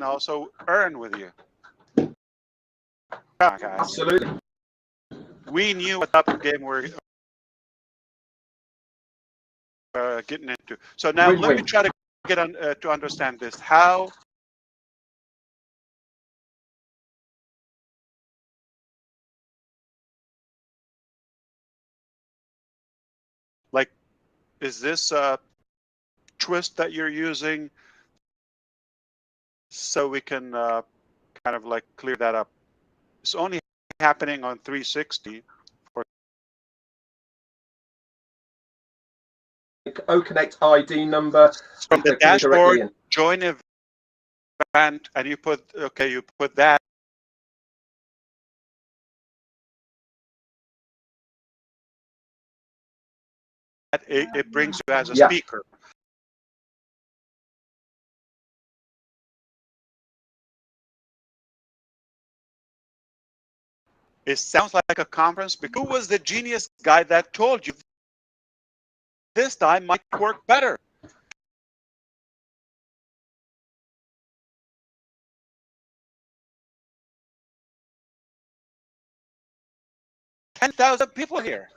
also earn with you. Yeah, guys. Absolutely. We knew what type of game we're getting into. So now let me Win-win. try to get on to understand this. How like is this a twist that you're using so we can kind of like clear that up? It's only happening on 360 for O-Connect ID number from the coming directly dashboard. in. Join event, and you put you put that. It brings you as a Yeah. speaker. It sounds like a conference. But who was the genius guy that told you this time might work better? $10,000 people here.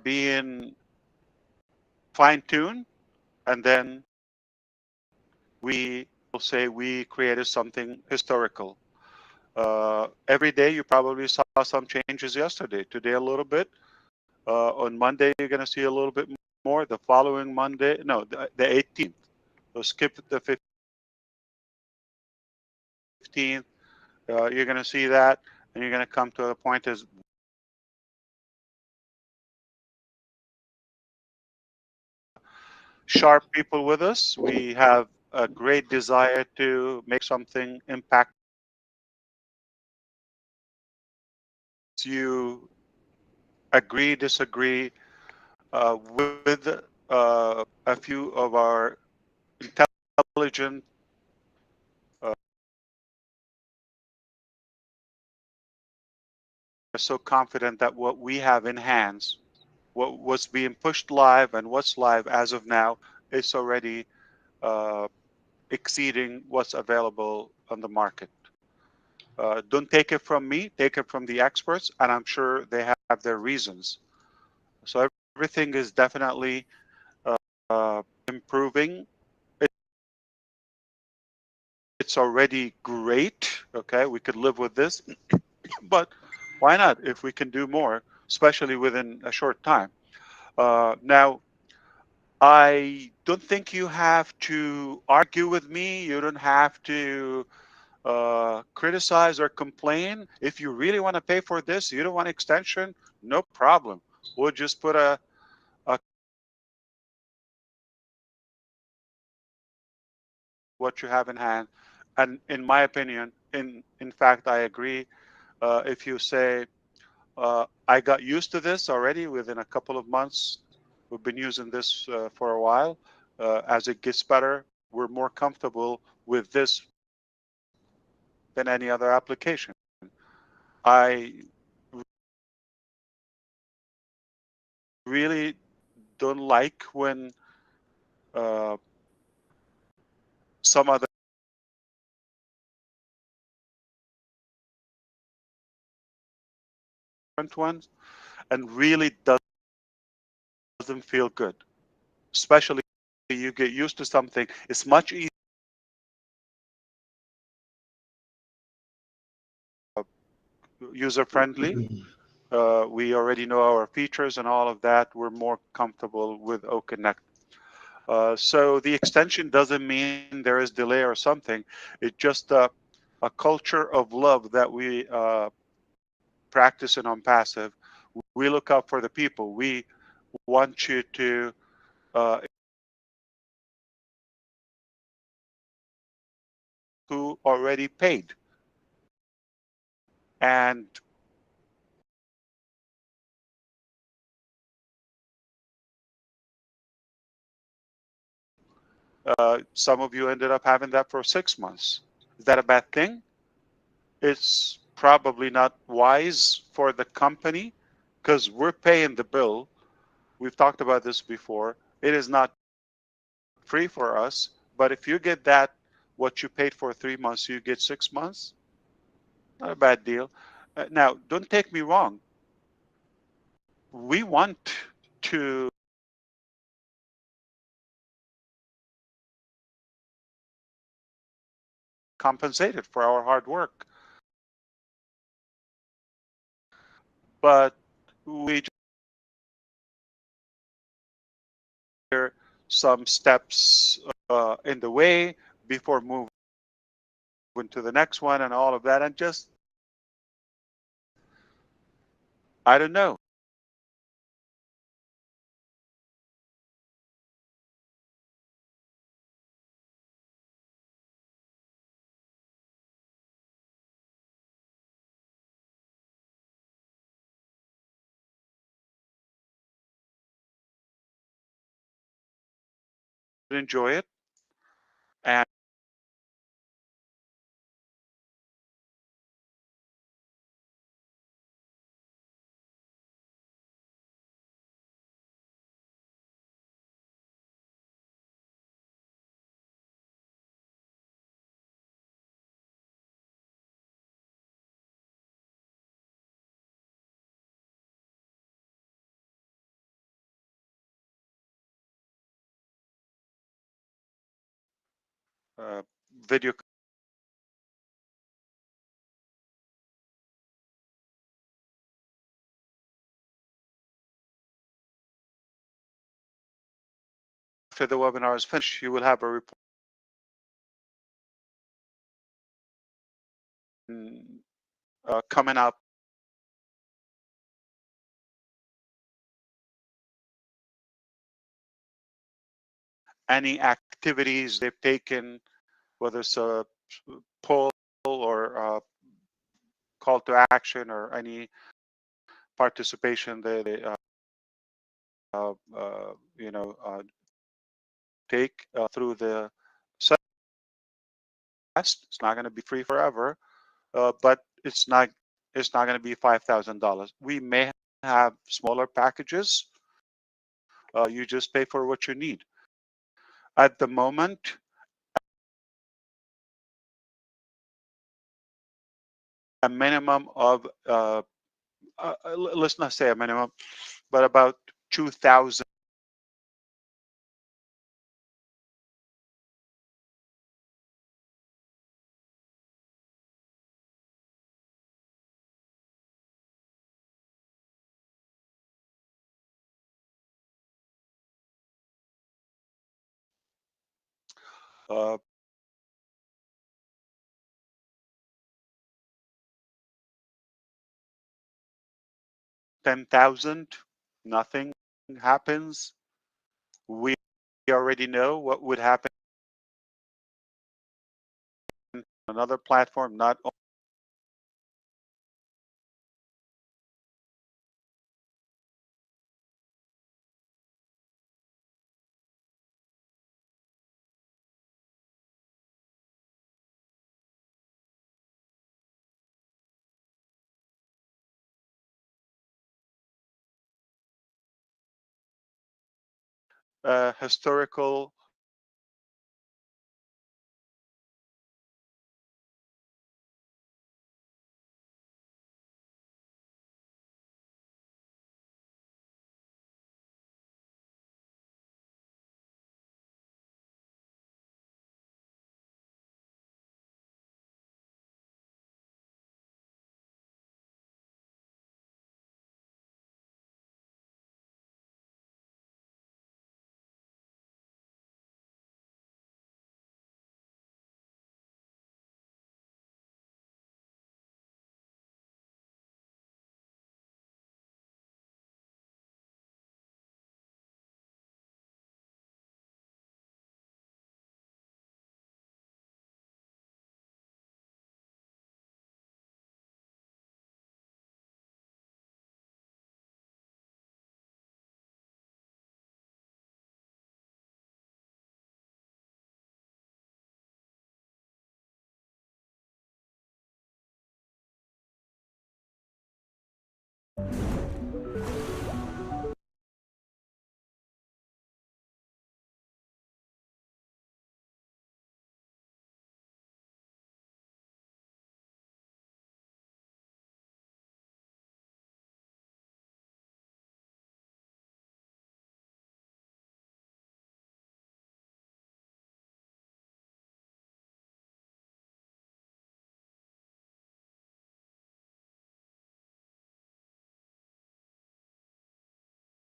Being fine-tuned, and then we will say we created something historical. Every day you probably saw some changes yesterday. Today a little bit. On Monday you're going to see a little bit more. The following Monday, no, the 18th. So skip the 15th. You're going to see that, and you're going to come to a point as sharp people with us. We have a great desire to make something impact. You agree, disagree with a few of our intelligent so confident that what we have in hands, what's being pushed live and what's live as of now, is already uh, exceeding what's available on the market. Don't take it from me, take it from the experts, and I'm sure they have their reasons. So everything is definitely improving. it's already great. Okay, we could live with this, but why not if we can do more, especially within a short time? Now, I don't think you have to argue with me. You don't have to criticize or complain. If you really want to pay for this, you don't want extension, no problem. We'll just put a what you have in hand. And in my opinion, in fact, I agree. If you say, I got used to this already within a couple of months, we've been using this for a while. As it gets better, we're more comfortable with this than any other application. I really don't like when uh, some other ones and really doesn't feel good, especially you get used to something. It's much easier, user friendly. We already know our features and all of that. We're more comfortable with OConnect. So the extension doesn't mean there is delay or something. It's just a culture of love that we practice in on passive. We look out for the people. We want you to uh, who already paid. And some of you ended up having that for 6 months. Is that a bad thing? It's probably not wise for the company because we're paying the bill. We've talked about this before. It is not free for us, but if you get that, what you paid for 3 months, you get 6 months, not a bad deal. Now, don't take me wrong. We want to compensate it for our hard work, but we just some steps in the way before moving to the next one and all of that, and just I don't know. Enjoy it, and uh, video after the webinar is finished, you will have a report coming up. Any activities they've taken, whether it's a poll or a call to action or any participation they you know take through the test. It's not going to be free forever, but it's not going to be $5,000. We may have smaller packages. You just pay for what you need. At the moment, a minimum of let's not say a minimum, but about 2,000 Uh, 10,000, nothing happens. We already know what would happen on another platform, not historical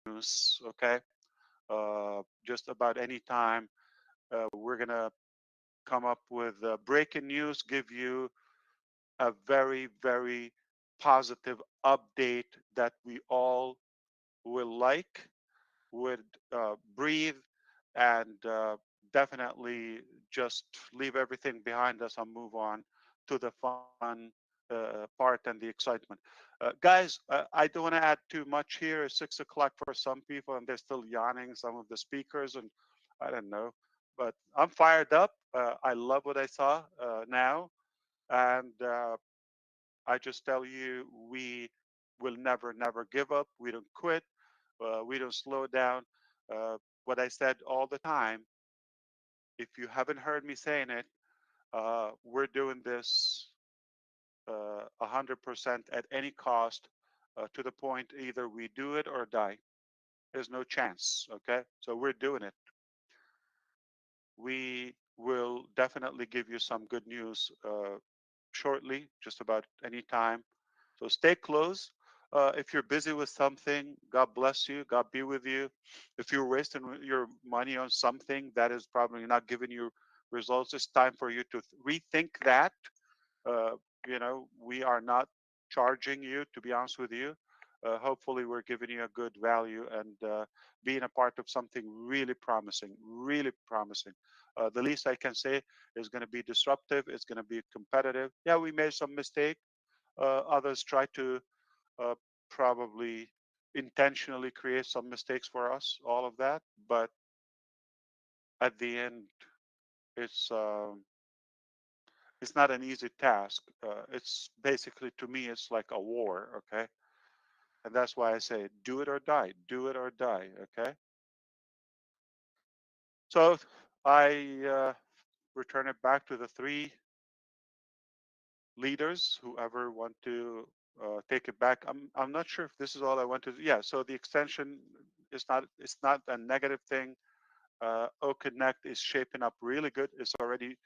news, okay? Just about any time, we're going to come up with breaking news, give you a very, very positive update that we all will like, would breathe, and definitely just leave everything behind us and move on to the fun part and the excitement. Guys, I don't want to add too much here. It's 6 o'clock for some people, and they're still yawning, some of the speakers, and I don't know. But I'm fired up. I love what I saw now. And I just tell you, we will never, never give up. We don't quit. We don't slow down. Uh, what I said all the time, if you haven't heard me saying it, we're doing this 100% at any cost to the point either we do it or die. There's no chance. Okay. So we're doing it. We will definitely give you some good news shortly, just about any time. So stay close. If you're busy with something, God bless you. God be with you. If you're wasting your money on something that is probably not giving you results, it's time for you to rethink that. Uh, we are not charging you, to be honest with you. Hopefully, we're giving you a good value and being a part of something really promising, really promising. The least I can say is going to be disruptive. It's going to be competitive. Yeah, we made some mistake. Others try to uh, probably intentionally create some mistakes for us, all of that. But at the end, it's um, it's not an easy task. It's basically, to me, it's like a war. Okay, and that's why I say do it or die. Do it or die. Okay. So I return it back to the three leaders. Whoever want to take it back. I'm not sure if this is all I want to. Yeah. So the extension is not. It's not a negative thing. O Connect is shaping up really good. It's already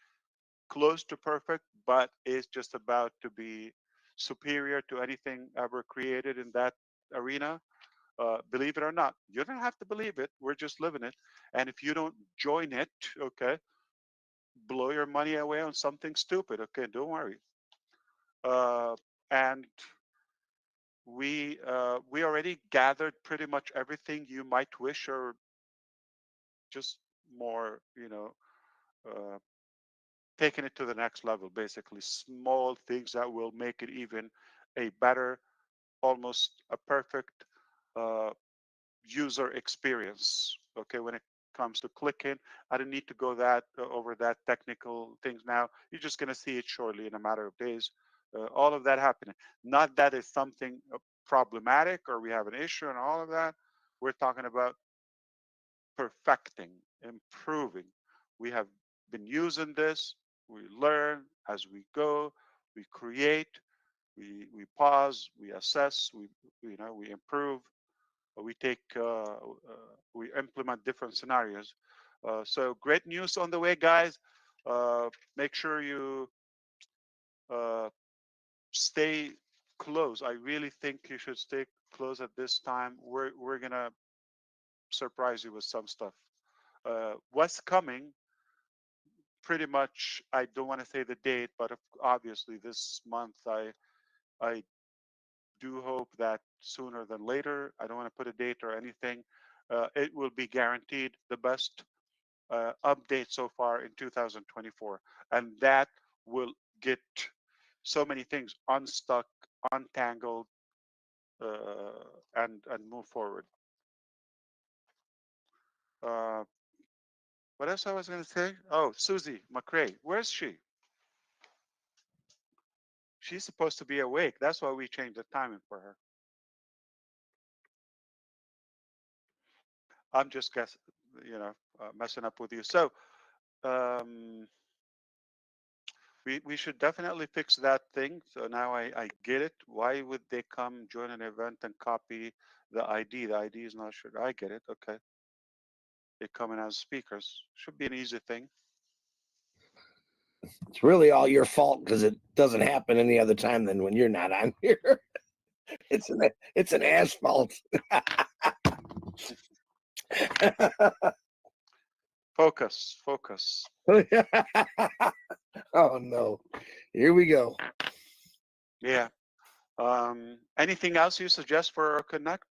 close to perfect, but it's just about to be superior to anything ever created in that arena. Believe it or not, you don't have to believe it. We're just living it. And if you don't join it, okay, blow your money away on something stupid. Okay, don't worry. And we already gathered pretty much everything you might wish, or just more, uh, taking it to the next level. Basically, small things that will make it even a better, almost a perfect uh, user experience. Okay, when it comes to clicking, I don't need to go that over that technical things now. You're just going to see it shortly in a matter of days. All of that happening. Not that it's something problematic or we have an issue and all of that. We're talking about perfecting, improving. We have been using this. We learn as we go. We create. We pause. We assess. We improve. We take. We implement different scenarios. So great news on the way, guys. Make sure you uh, stay close. I really think you should stay close at this time. We're gonna surprise you with some stuff. What's coming? Pretty much. I don't want to say the date, but obviously this month. I do hope that sooner than later. I don't want to put a date or anything. It will be guaranteed the best update so far in 2024, and that will get so many things unstuck, untangled, and move forward. Uh, what else I was going to say? Oh, Susie McRae, where's she? She's supposed to be awake. That's why we changed the timing for her. I'm just messing up with you. So um, we should definitely fix that thing. So now I get it. Why would they come join an event and copy the ID? The ID is not sure. I get it. Okay. They come in as speakers. Should be an easy thing. It's really all your fault because it doesn't happen any other time than when you're not on here. It's an asphalt. Focus. Oh no, here we go. Yeah. Anything else you suggest for our Connect?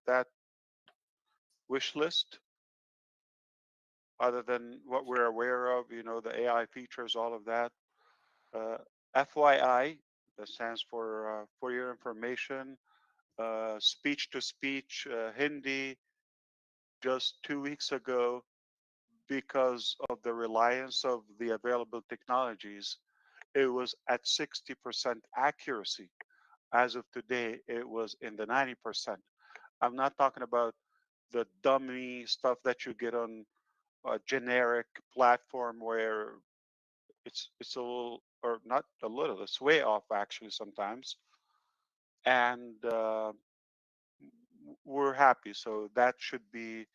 That wish list, other than what we're aware of, the AI features, all of that. Uh, FYI, that stands for your information. Speech to speech, Hindi, just 2 weeks ago, because of the reliance of the available technologies, it was at 60% accuracy. As of today, it was in the 90%. I'm not talking about the dummy stuff that you get on a generic platform where it's a little, or not a little, it's way off actually sometimes. And we're happy. So that should be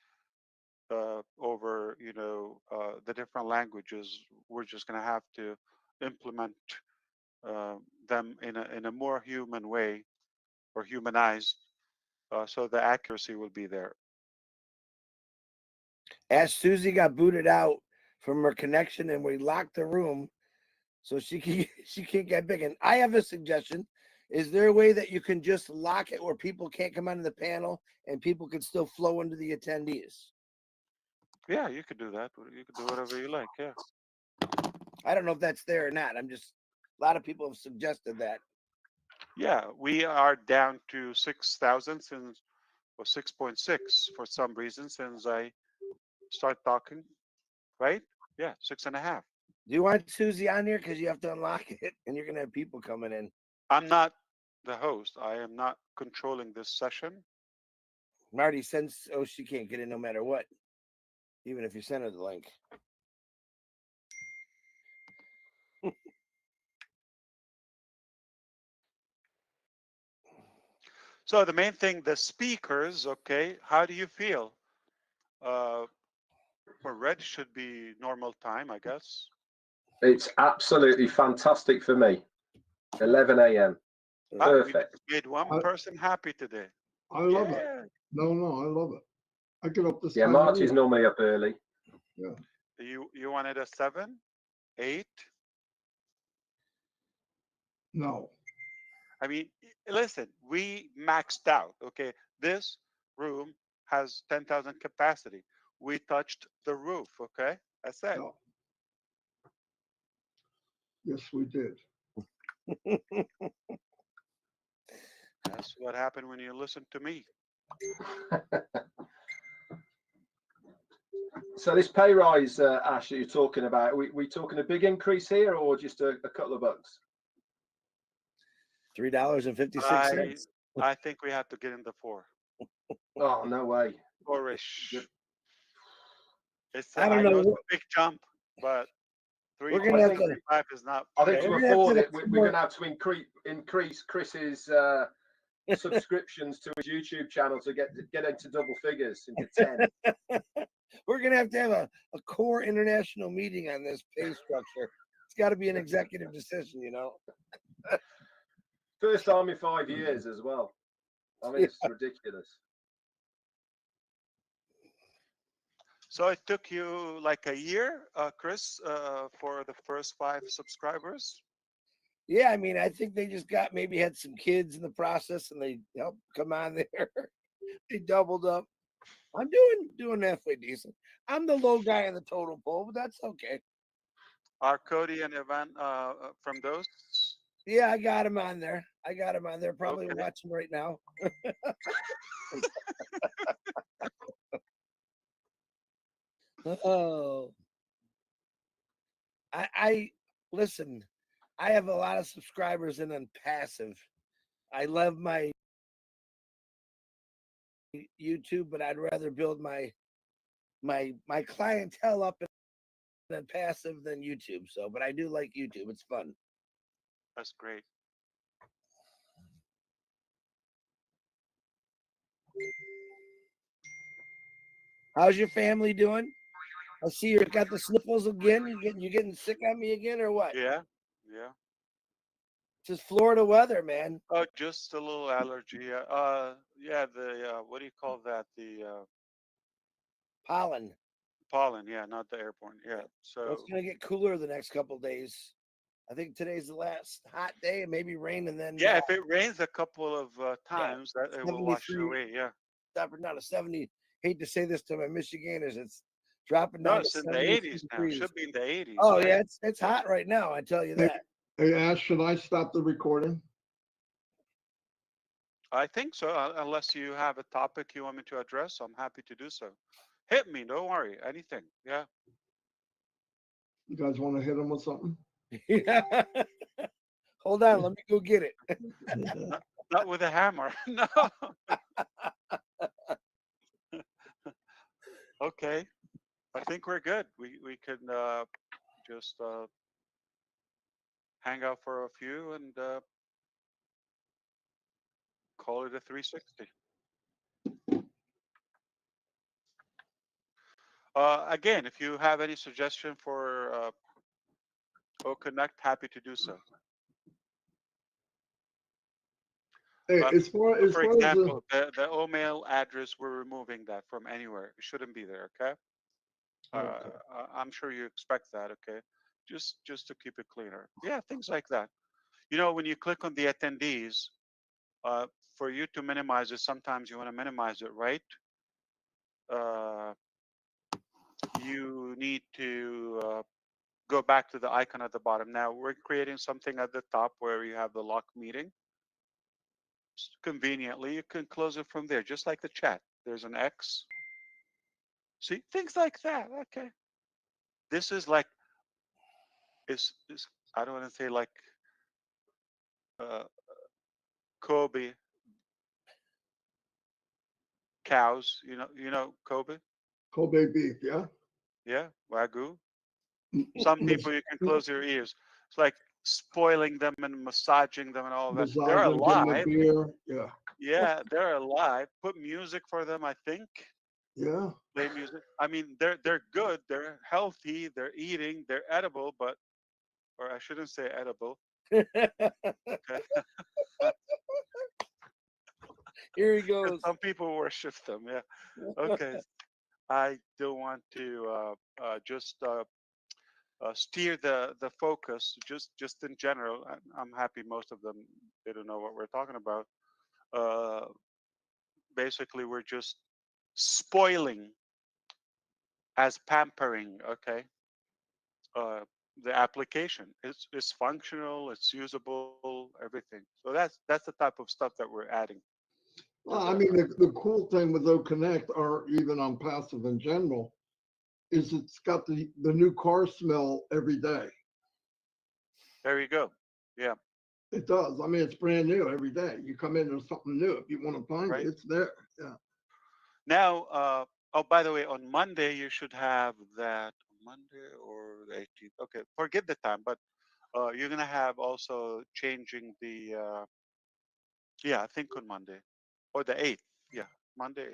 over, the different languages. We're just going to have to implement uh, them in a more human way, or humanized, so the accuracy will be there. As Susie got booted out from her connection and we locked the room so she can't get big. And I have a suggestion. Is there a way that you can just lock it where people can't come onto the panel and people can still flow into the attendees? Yeah, you could do that. You could do whatever you like. Yeah. I don't know if that's there or not. A lot of people have suggested that. Yeah, we are down to 6,000 since, or 6.6 for some reason since I start talking, right? Yeah, 6.5. Do you want Susie on here? Because you have to unlock it and you're going to have people coming in. I'm not the host. I am not controlling this session. Marty sends, she can't get in no matter what, even if you send her the link. So the main thing, the speakers, okay, how do you feel? For red should be normal time, I guess. It's absolutely fantastic for me. 11 a.m. Perfect. We made one person happy today. I love it. No, I love it. I get up this time. Marty's normally up early. Yeah. You wanted a 7? 8? No. I mean, listen, we maxed out. Okay, this room has 10,000 capacity. We touched the roof. Okay, that's it. No. Yes, we did. That's what happened when you listen to me. So this pay rise, Ash, that you're talking about, we talking a big increase here or just a couple of bucks? $3.56. I think we have to get in the 4. Oh, no way. 4-ish. It's I don't I know. know it's a big jump, but We're gonna have to. 3.65 is not. I think okay. to We're gonna have afford to it, we're going to have to increase Chris's subscriptions to his YouTube channel to get into double figures, into 10. We're gonna have to have a core international meeting on this pay structure. It's got to be an executive decision, you know. First time in 5 years as well. I mean, it's ridiculous. So it took you like a year, Chris, for the first 5 subscribers. Yeah, I mean, I think they just maybe had some kids in the process, and they helped come on there. They doubled up. I'm doing halfway decent. I'm the low guy in the totem pole, but that's okay. Are Cody and Ivan from those? Yeah, I got him on there. Probably Okay. watching right now. Oh, I listen. I have a lot of subscribers and I'm passive. I love my YouTube, but I'd rather build my clientele up and passive than YouTube. So, but I do like YouTube. It's fun. That's great. How's your family doing? I see you got the sniffles again. You getting sick on me again or what? Yeah, yeah. It's just Florida weather, man. Oh, just a little allergy. Yeah. The what do you call that? The Pollen. pollen. Yeah, not the airborne. Yeah. Well, it's So gonna get cooler the next couple of days. I think today's the last hot day, and maybe rain, and then yeah, if it rains a couple of times, that it will wash it 73. away. Yeah. Dropping down to 70. Hate to say this to my Michiganders, it's dropping No, down to it's in the 72 80s now. degrees. Should be in the 80s, Oh right? yeah, it's hot right now. I tell you that. Hey, Ash, should I stop the recording? I think so. Unless you have a topic you want me to address, I'm happy to do so. Hit me. Don't worry. Anything. Yeah. You guys want to hit him with something? Hold on, let me go get it. Not with a hammer. No. Okay. I think we're good. We can just hang out for a few and call it a 360. Again, if you have any suggestion for Connect, happy to do so. Hey, as far as For example, the OMail address, we're removing that from anywhere. It shouldn't be there. Okay. Okay. I'm sure you expect that. Okay. Just to keep it cleaner. Yeah, things like that. You know, when you click on the attendees, uh, for you to minimize it, sometimes you want to minimize it, right? Uh, you need to go back to the icon at the bottom. Now we're creating something at the top where you have the lock meeting. Conveniently, you can close it from there, just like the chat. There's an X. See, things like that. Okay. This is like, is I don't want to say like uh, Kobe cows. You know Kobe. Kobe beef, yeah? Yeah, Wagyu. Some people you can close your ears. It's like spoiling them and massaging them and all that. They're Massaging, give him a alive. beer. Yeah. Yeah, they're alive. Put music for them, I think. Yeah. Play music. I mean, they're good. They're healthy. They're eating. They're edible, but or I shouldn't say edible. Okay. Here he goes. Some people worship them. Yeah. Okay. I don't want to just steer the focus. Just in general, I'm happy most of them they don't know what we're talking about. Uh, Basically, we're just spoiling as pampering. Okay, uh, the application is functional, it's usable, everything. So that's the type of stuff that we're adding. Well, I mean, the cool thing with Connect, or even on passive in general, is it's got the new car smell every day. There you go. Yeah. It does. I mean, it's brand new every day. You come in, there's something new. If you want to find Right. it, it's there. Yeah. Now, oh, by the way, on Monday you should have that. Monday or the 18th. Okay, forget the time, but you're gonna have also changing the. Yeah, I think on Monday or the 8th. Yeah, Monday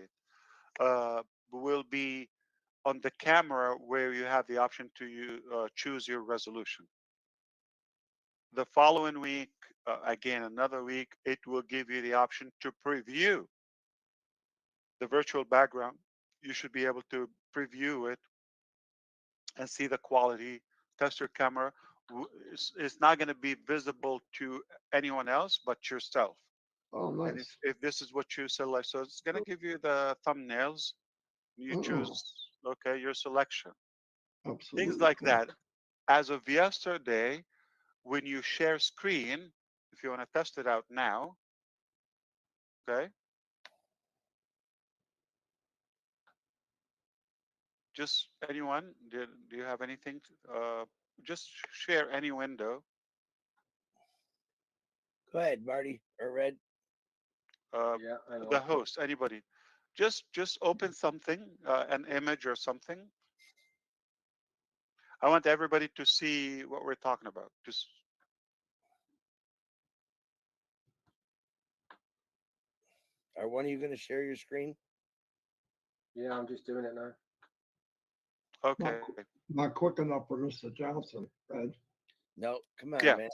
8th. Will be on the camera where you have the option to choose your resolution. The following week, again another week, it will give you the option to preview the virtual background. You should be able to preview it and see the quality. Test your camera. It's not going to be visible to anyone else but yourself. Oh, And nice. if this is what you select, so it's going to give you the thumbnails. You Oh, choose, okay, your selection. Things absolutely like cool. that. As of yesterday, when you share screen, if you want to test it out now, okay, just anyone, do you have anything? Just share any window. Go ahead, Marty or Red. Yeah, hang The on. host, anybody, just open something, an image or something. I want everybody to see what we're talking about. Just Are one of you going to share your screen? Yeah, I'm just doing it now. okay. Not quick enough for Mr. Johnson. Ed. No, come on, Yeah. man.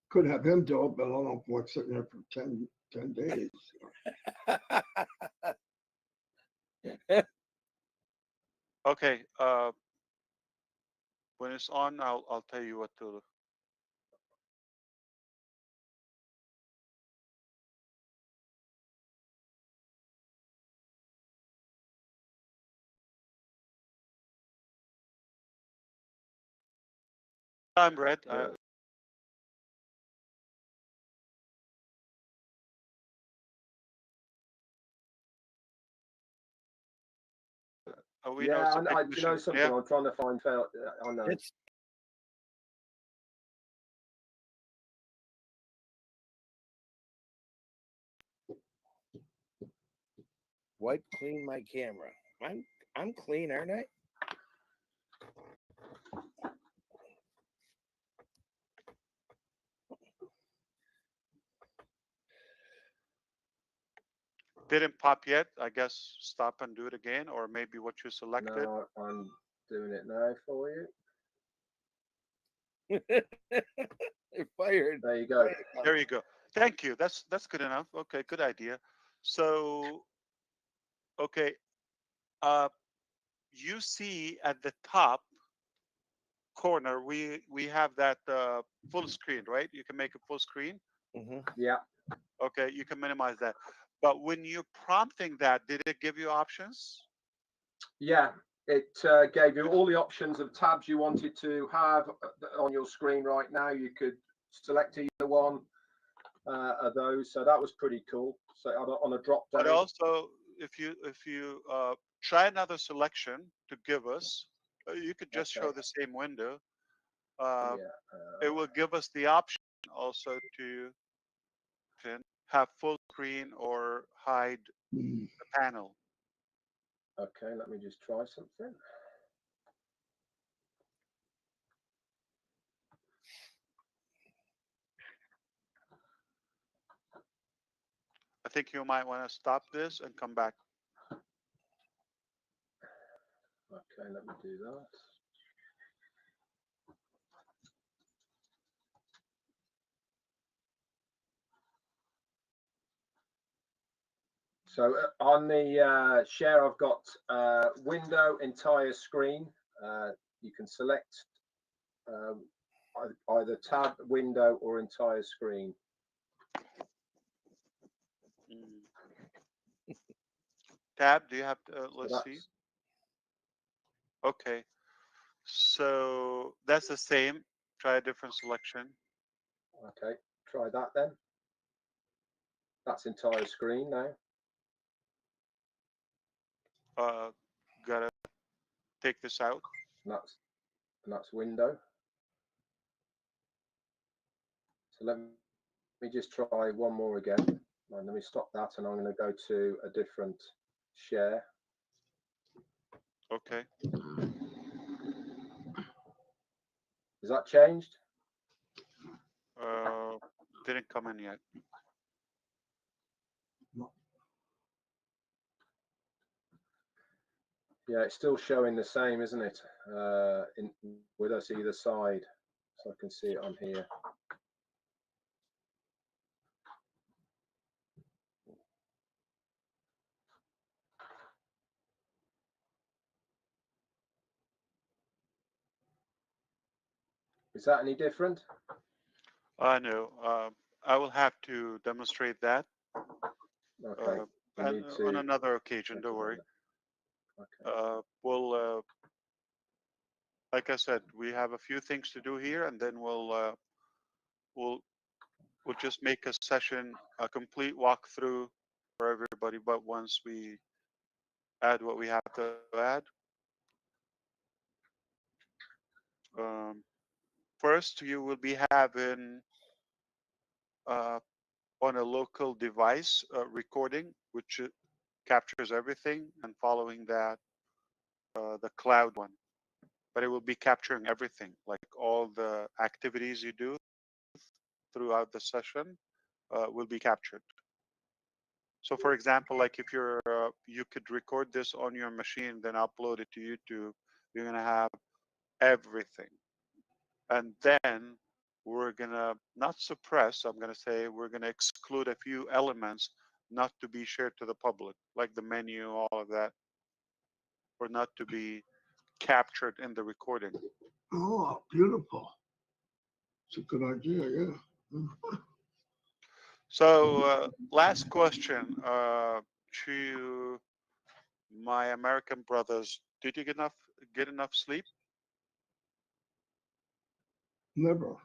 Could have him do it, but I don't know if like sitting there for 10 days. Okay. When it's on, I'll tell you what to. I'm Red. Yeah. We know Yeah, it's a big do you know mission. something? Yeah. I'm trying to find. I know. It's wipe clean my camera. I'm clean, aren't I? Didn't pop yet. I guess stop and do it again, or maybe what you selected. No, I'm doing it now for you. They're fired. There you go. There you go. Thank you. That's good enough. Okay, good idea. So, okay, uh, you see at the top corner, we have that full screen, right? You can make it full screen. Mm-hmm. Yeah, Okay, you can minimize that. But when you're prompting that, did it give you options? yeah. It gave you all the options of tabs you wanted to have on your screen right now. You could select either one of those. So that was pretty cool. So on a drop But down. also, if you try another selection to give us, you could just Okay. show the same window. Uh, Yeah. it will give us the option also to have full screen or hide Mm. the panel. Okay. Let me just try something. I think you might want to stop this and come back. Okay. Let me do that. So on the share, I've got window, entire screen, you can select either tab, window, or entire screen. Tab, do you have to, So let's see. that's Okay, so that's the same. Try a different selection. okay. Try that then. That's entire screen now. Gotta take this out. And that's window. So let me just try one more again. And let me stop that, and I'm going to go to a different share. Okay. Is that changed? Didn't come in yet. Yeah, it's still showing the same, isn't it? With us either side, so I can see it on here. Is that any different? No. I will have to demonstrate that. Okay. And on another occasion. Don't worry. Okay. We'll, like I said, we have a few things to do here, and then we'll just make a session, a complete walkthrough for everybody. But once we add what we have to add, first you will be having on a local device recording, which captures everything, and following that, the cloud one. But it will be capturing everything, like all the activities you do throughout the session will be captured. So for example, like if you're, you could record this on your machine, then upload it to YouTube, you're gonna have everything. And then we're gonna not suppress, I'm gonna say we're gonna exclude a few elements not to be shared to the public, like the menu, all of that, or not to be captured in the recording. Oh, beautiful. It's a good idea, yeah. So last question to my American brothers. Did you get enough sleep? Never.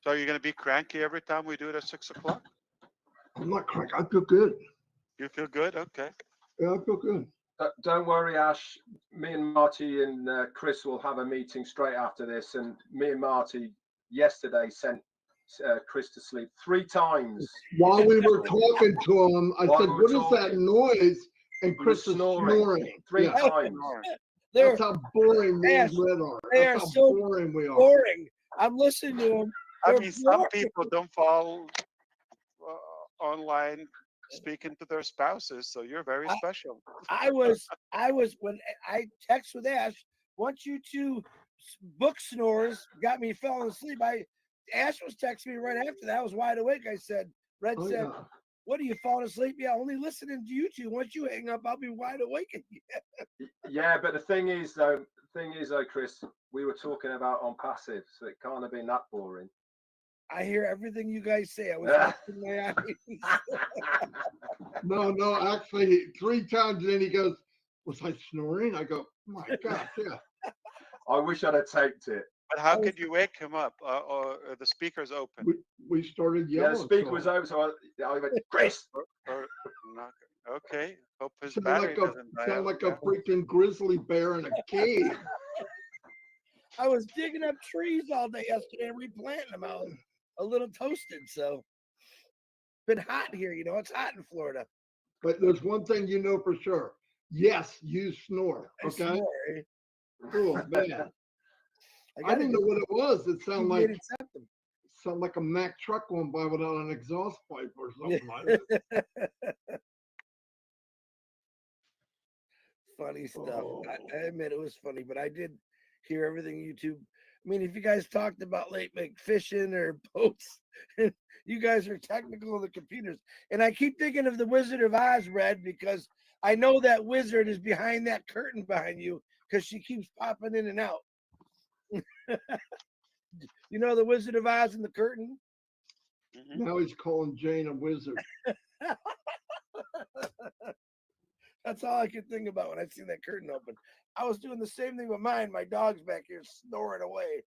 So you're going to be cranky every time we do it at 6 o'clock? I'm not cranky. I feel good. You feel good? Okay. Yeah, I feel good. Don't worry, Ash. Me and Marty and Chris will have a meeting straight after this. And me and Marty yesterday sent Chris to sleep 3 times. While we were talking to him, I said, "What is that noise?" And Chris is snoring 3 times. That's how boring me and Red are. That's how so boring we are. Boring. I'm listening to them. I mean, some people don't fall online speaking to their spouses, so you're very special. I was when I text with Ash. Once you two book snores got me falling asleep. Ash was texting me right after that. I was wide awake. I said, Red said, Yeah. "What are you falling asleep? Yeah, only listening to you two. Once you hang up, I'll be wide awake again." Yeah, but the thing is though, Chris, we were talking about on passive, so it can't have been that boring. I hear everything you guys say. I was watching my eyes. No, actually, 3 times, and then he goes, "Was I snoring?" I go, "My gosh, yeah." I wish I'd have taped it. But how could you wake him up? Or the speaker's open? We started Yeah, yelling. the speaker was over, so I went, Chris. Or not? Okay. Hope his Sound battery like doesn't die out. a freaking grizzly bear in a cave. I was digging up trees all day yesterday and replanting them. I was a little toasted, so been hot here. You know, it's hot in Florida. But there's one thing you know for sure. Yes, you snore. I Okay. snore, eh? Oh man. I gotta didn't know what it was. It sounded like septum. a Mack truck going by without an exhaust pipe or something like that. Funny stuff. I admit it was funny, but I did hear everything YouTube. I mean, if you guys talked about late night fishing or boats, you guys are technical on the computers. And I keep thinking of the Wizard of Oz, Red, because I know that wizard is behind that curtain behind you, because she keeps popping in and out. You know the Wizard of Oz and the curtain? Mhm. Now he's calling Jane a wizard. That's all I could think about when I see that curtain open. I was doing the same thing with mine. My dog's back here snoring away.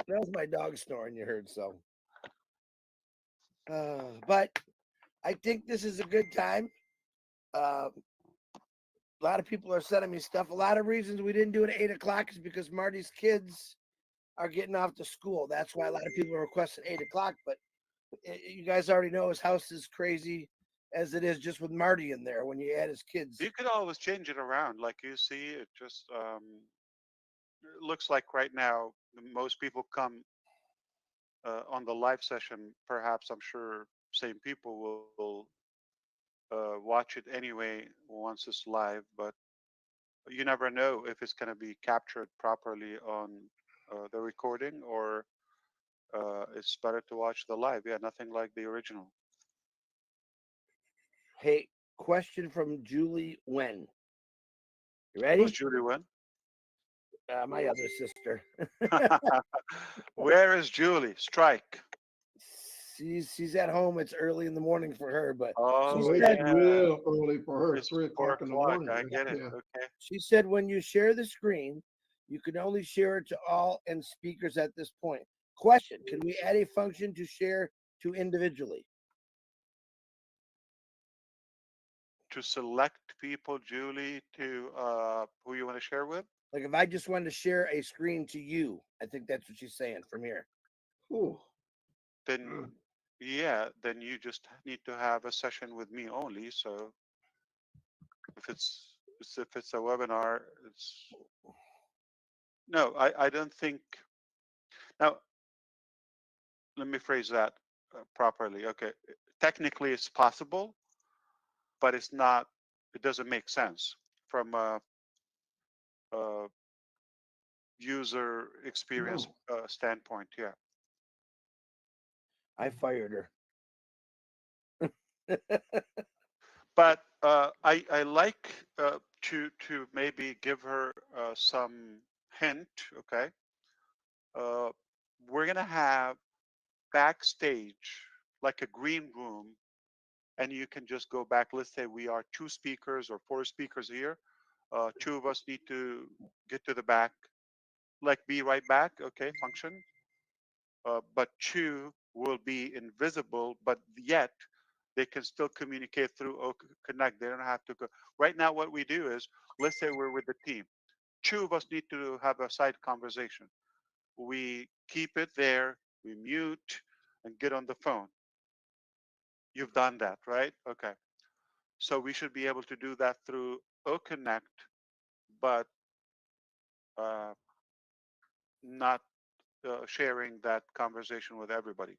That was my dog snoring, you heard, so. But I think this is a good time. A lot of people are sending me stuff. A lot of reasons we didn't do it at 8 o'clock is because Marty's kids are getting off to school. That's why a lot of people are requesting 8 o'clock. But you guys already know his house is crazy as it is just with Marty in there when you add his kids. You could always change it around. Like you see, it just it looks like right now most people come on the live session. Perhaps I'm sure same people will watch it anyway once it's live, but you never know if it's going to be captured properly on the recording, or it's better to watch the live. Yeah, nothing like the original. Hey, question from Julie Wen. You Who's ready? Julie Wen? My other sister. Where is Julie? Strike. She's at home. It's early in the morning for her, but Oh, So she it's said yeah. real early for her. It's 3 4 o'clock in the o'clock. morning. I get it. Yeah. Okay. she said when you share the screen, you can only share it to all and speakers at this point. Question: can we add a function to share to individually? To select people, Julie, to who you want to share with, Like if I just wanted to share a screen to you, I think that's what she's saying from here. Ooh. then yeah, then you just need to have a session with me only. So if it's a webinar, it's no. I don't think. Now let me phrase that properly. Okay, technically it's possible, but it's not. It doesn't make sense from a user experience No. standpoint. Yeah. I fired her. But I like to maybe give her some hint. Okay, uh, we're gonna have backstage like a green room, and you can just go back. Let's say we are 2 speakers or 4 speakers here. 2 of us need to get to the back, like be right back. Okay, function. But 2 will be invisible, but yet they can still communicate through Connect. They don't have to go. Right now, what we do is, let's say we're with the team. 2 of us need to have a side conversation. We keep it there, we mute, and get on the phone. You've done that, right? Okay. So we should be able to do that through Connect, but uh, not sharing that conversation with everybody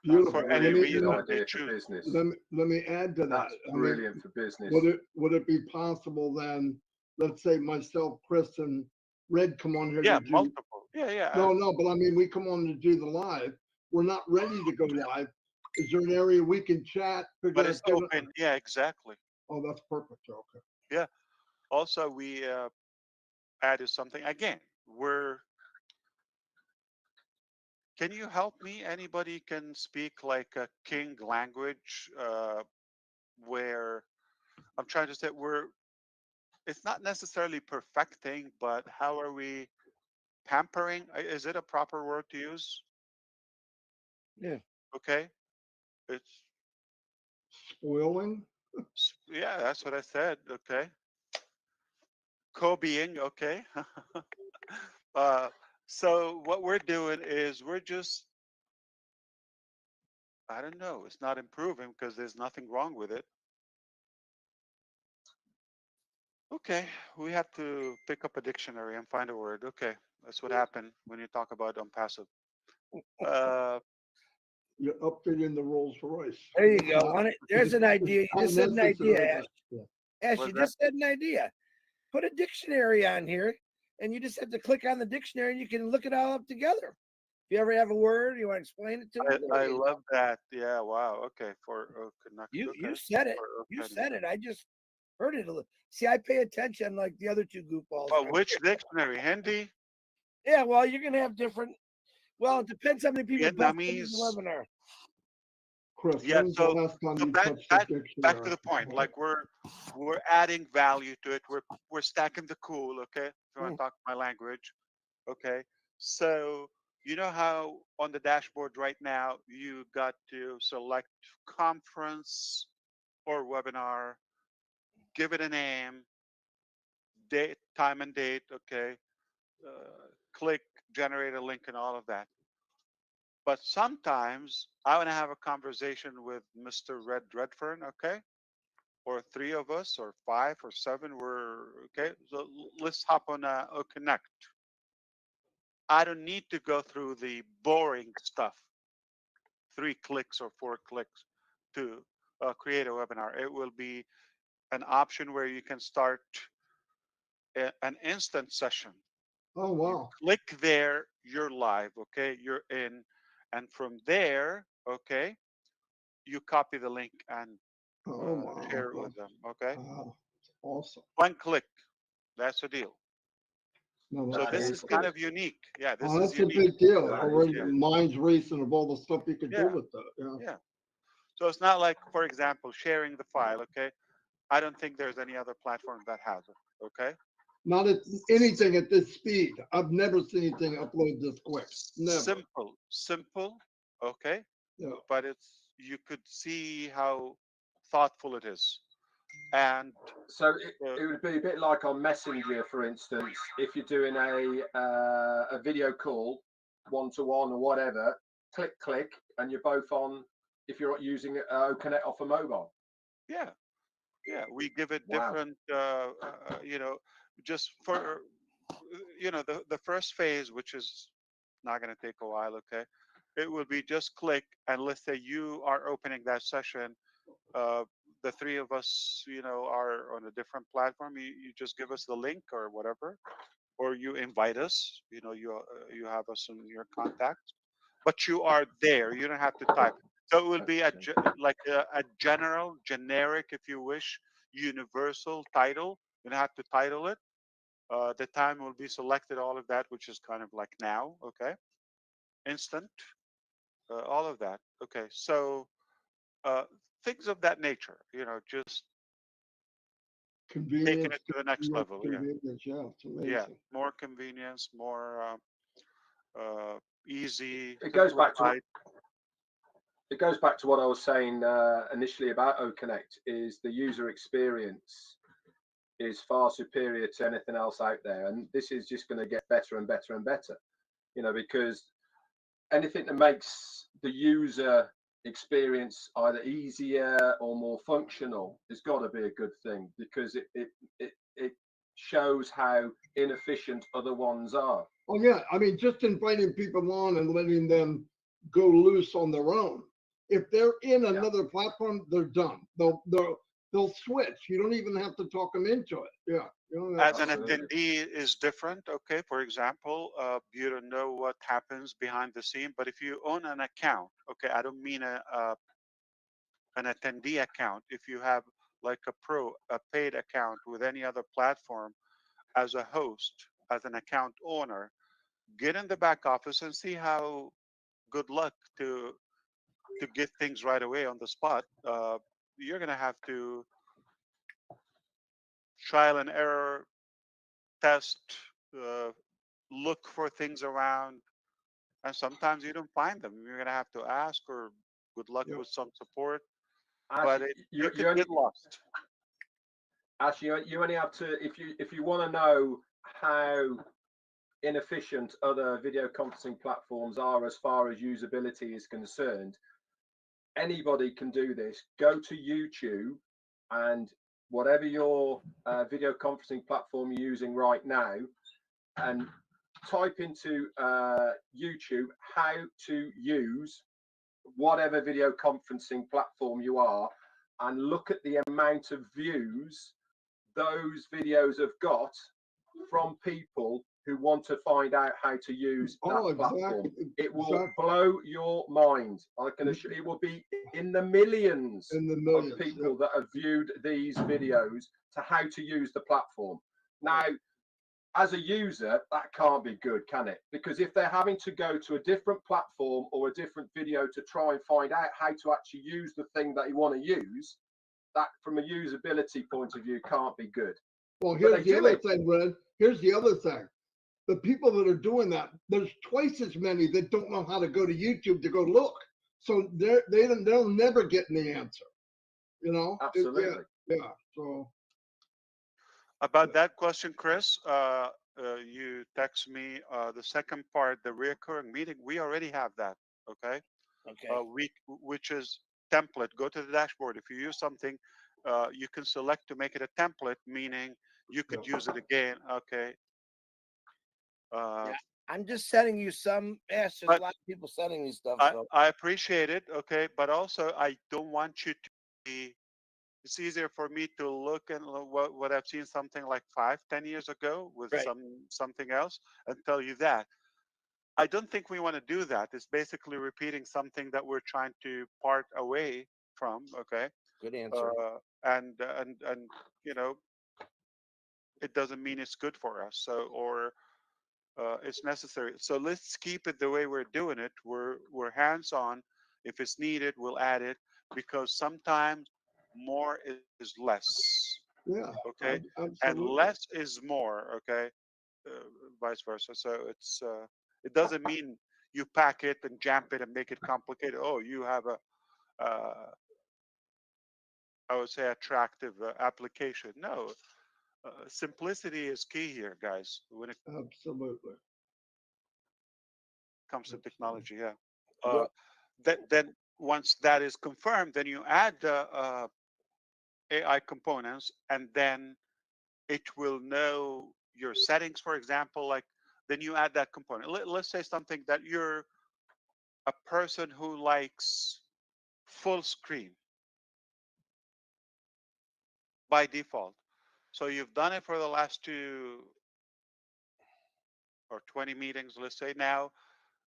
Beautiful. for That's a any really Let good reason me, they idea for choose. business. let me add to that. That's I mean, brilliant for business. would it be possible then, let's say myself, Chris, and Red come on here Yeah, to do, multiple. Yeah. no, but I mean, we come on to do the live. We're not ready to go live. Is there an area we can chat? But it's Because, open. Yeah, exactly. oh, that's perfect. Okay. Yeah. Also, we added something again. We're. Can you help me? Anybody can speak like a king language, where I'm trying to say we're. It's not necessarily perfecting, but how are we pampering? Is it a proper word to use? Yeah. Okay. It's Spoiling? yeah. That's what I said. Okay. Co-being. Okay. uh, so what we're doing is we're just I don't know. It's not improving because there's nothing wrong with it. Okay, we have to pick up a dictionary and find a word. Okay, that's what happened when you talk about unpassive. Uh, You're updating the Rolls Royce. There you It's go. not, There's an idea. You not just said an idea, necessary, Ash. but yeah. Ash, was you that just said an idea. Put a dictionary on here, and you just have to click on the dictionary, and you can look it all up together. If you ever have a word, you want to explain it to me. I love that. Yeah. Wow. Okay. For connect. You Okay. said it. For You connect. said it. I just heard it a little. See, I pay attention like the other two goofballs. Well, which dictionary? Hindi, Yeah, well, you're gonna have different. Well, it depends how many people bust into Vietnamese. the webinar. Chris, Yeah. when's the So, last time so you back touched back the back to dictionary? the point. Like we're adding value to it. We're stacking the cool. Okay. If you want to talk my language. Okay. So you know how on the dashboard right now you got to select conference or webinar, give it a name, date, time and date. Okay. Click, generate a link, and all of that. But sometimes I want to have a conversation with Mr. Redfern, okay? Or three of us, or five, or seven. We're okay. So let's hop on a connect. I don't need to go through the boring stuff, 3 clicks or 4 clicks to create a webinar. It will be an option where you can start an instant session. Oh, You wow. click there, you're live, okay? You're in, and from there, okay, you copy the link and Oh, wow. share it with them, okay? Wow. Awesome. 1 click, that's the deal. No, So That this is is good. kind of unique. Yeah, this Oh, is that's a unique. big deal. That is Already good. mind's racing of all the stuff you could do Yeah. with that. Yeah. Yeah. So it's not like, for example, sharing the file, okay? I don't think there's any other platform that has it, okay? Not at anything at this speed. I've never seen anything upload this quick. Never. Simple, okay? Yeah. But you could see how thoughtful it is. And So it would be a bit like on Messenger, for instance, if you're doing a video call, one-to-one or whatever, click, and you're both on. If you're using Connect off a mobile. yeah, we give it Wow. different, just for, the first phase, which is not going to take a while, okay? It will be just click, and let's say you are opening that session. Uh, the three of us, are on a different platform. You just give us the link or whatever, or you invite us. You have us in your contacts, but you are there. You don't have to type. So it will be like a general, generic, if you wish, universal title. You don't have to title it. The time will be selected, all of that, which is kind of like now, okay? Instant, all of that. Okay, so uh, things of that nature, just taking Convenience. it to the next level. Yeah, Convenience. Yeah. It's yeah, amazing. more convenience, more easy, It goes back to simplified. it goes back to what I was saying initially about OConnect. Is the user experience is far superior to anything else out there, and this is just going to get better and better and better. Because anything that makes the user experience either easier or more functional has got to be a good thing, because it shows how inefficient other ones are. Oh yeah, I mean, just inviting people on and letting them go loose on their own. If they're in another platform, they're done. They'll switch. You don't even have to talk them into it. Yeah. As an Absolutely. attendee is different, okay? For example, you don't know what happens behind the scene, but if you own an account, okay, I don't mean an attendee account. If you have like a paid account with any other platform as a host, as an account owner, get in the back office and see how good luck to get things right away on the spot. You're gonna have to trial and error, test, uh, look for things around, and sometimes you don't find them. You're gonna have to ask, or good luck Yep. with some support. Actually, But you you could only get lost. you only have to, if you want to know how inefficient other video conferencing platforms are as far as usability is concerned. Anybody can do this. Go to YouTube, and whatever your video conferencing platform you're using right now, and type into YouTube how to use whatever video conferencing platform you are, and look at the amount of views those videos have got from people who want to find out how to use Oh, that platform. exactly. It will Exactly. blow your mind. I can assure it will be in the millions In the of millions. people that have viewed these videos to how to use the platform. Now, as a user, that can't be good, can it? Because if they're having to go to a different platform or a different video to try and find out how to actually use the thing that you want to use, that from a usability point of view can't be good. Well, But here's they the do other it. thing, Red. Here's the other thing. The people that are doing that, there's twice as many that don't know how to go to YouTube to go look. So they'll never get the answer. You know? Absolutely. Yeah. So About that question, Chris, you text me the second part, the recurring meeting. We already have that. Okay. Okay. Which is template. Go to the dashboard. If you use something, you can select to make it a template, meaning you could use it again. Okay. Yeah. I'm just sending you some. Yes, there's a But lot of people sending me stuff. I, So I appreciate it. Okay. But also, I don't want you to be. It's easier for me to look and what I've seen something like 5, 10 years ago with right. something else and tell you that. I don't think we want to do that. It's basically repeating something that we're trying to part away from. Okay. Good answer. And you know, it doesn't mean it's good for us. So or it's necessary. So let's keep it the way we're doing it. We're hands on. If it's needed, we'll add it because sometimes more is less. yeah, Okay, and absolutely. less is more. Okay, vice versa. So it doesn't mean you pack it and jam it and make it complicated. Oh, you have a I would say attractive application. No, simplicity is key here, guys. When it Absolutely. comes to Absolutely. technology, yeah. Yep. Then once that is confirmed, then you add the AI components, and then it will know your settings, for example. Like then you add that component. Let's say something that you're a person who likes full screen by default. So you've done it for the last 2 or 20 meetings, let's say. Now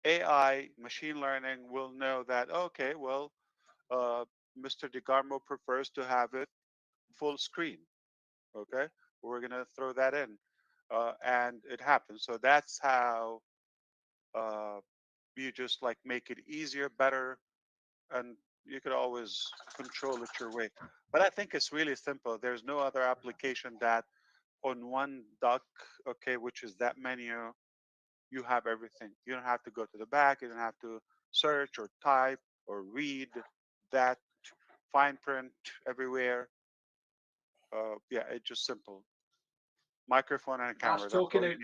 AI machine learning will know that okay, well, uh, Mr. DeGarmo prefers to have it full screen. Okay, we're gonna throw that in, and it happens. So that's how uh, you just like make it easier, better, and you could always control it your way. But I think it's really simple. There's no other application that on one dock, okay, which is that menu, you have everything. You don't have to go to the back. You don't have to search or type or read that fine print everywhere. Yeah, it's just simple. Microphone and a Ash, camera. That's all you need.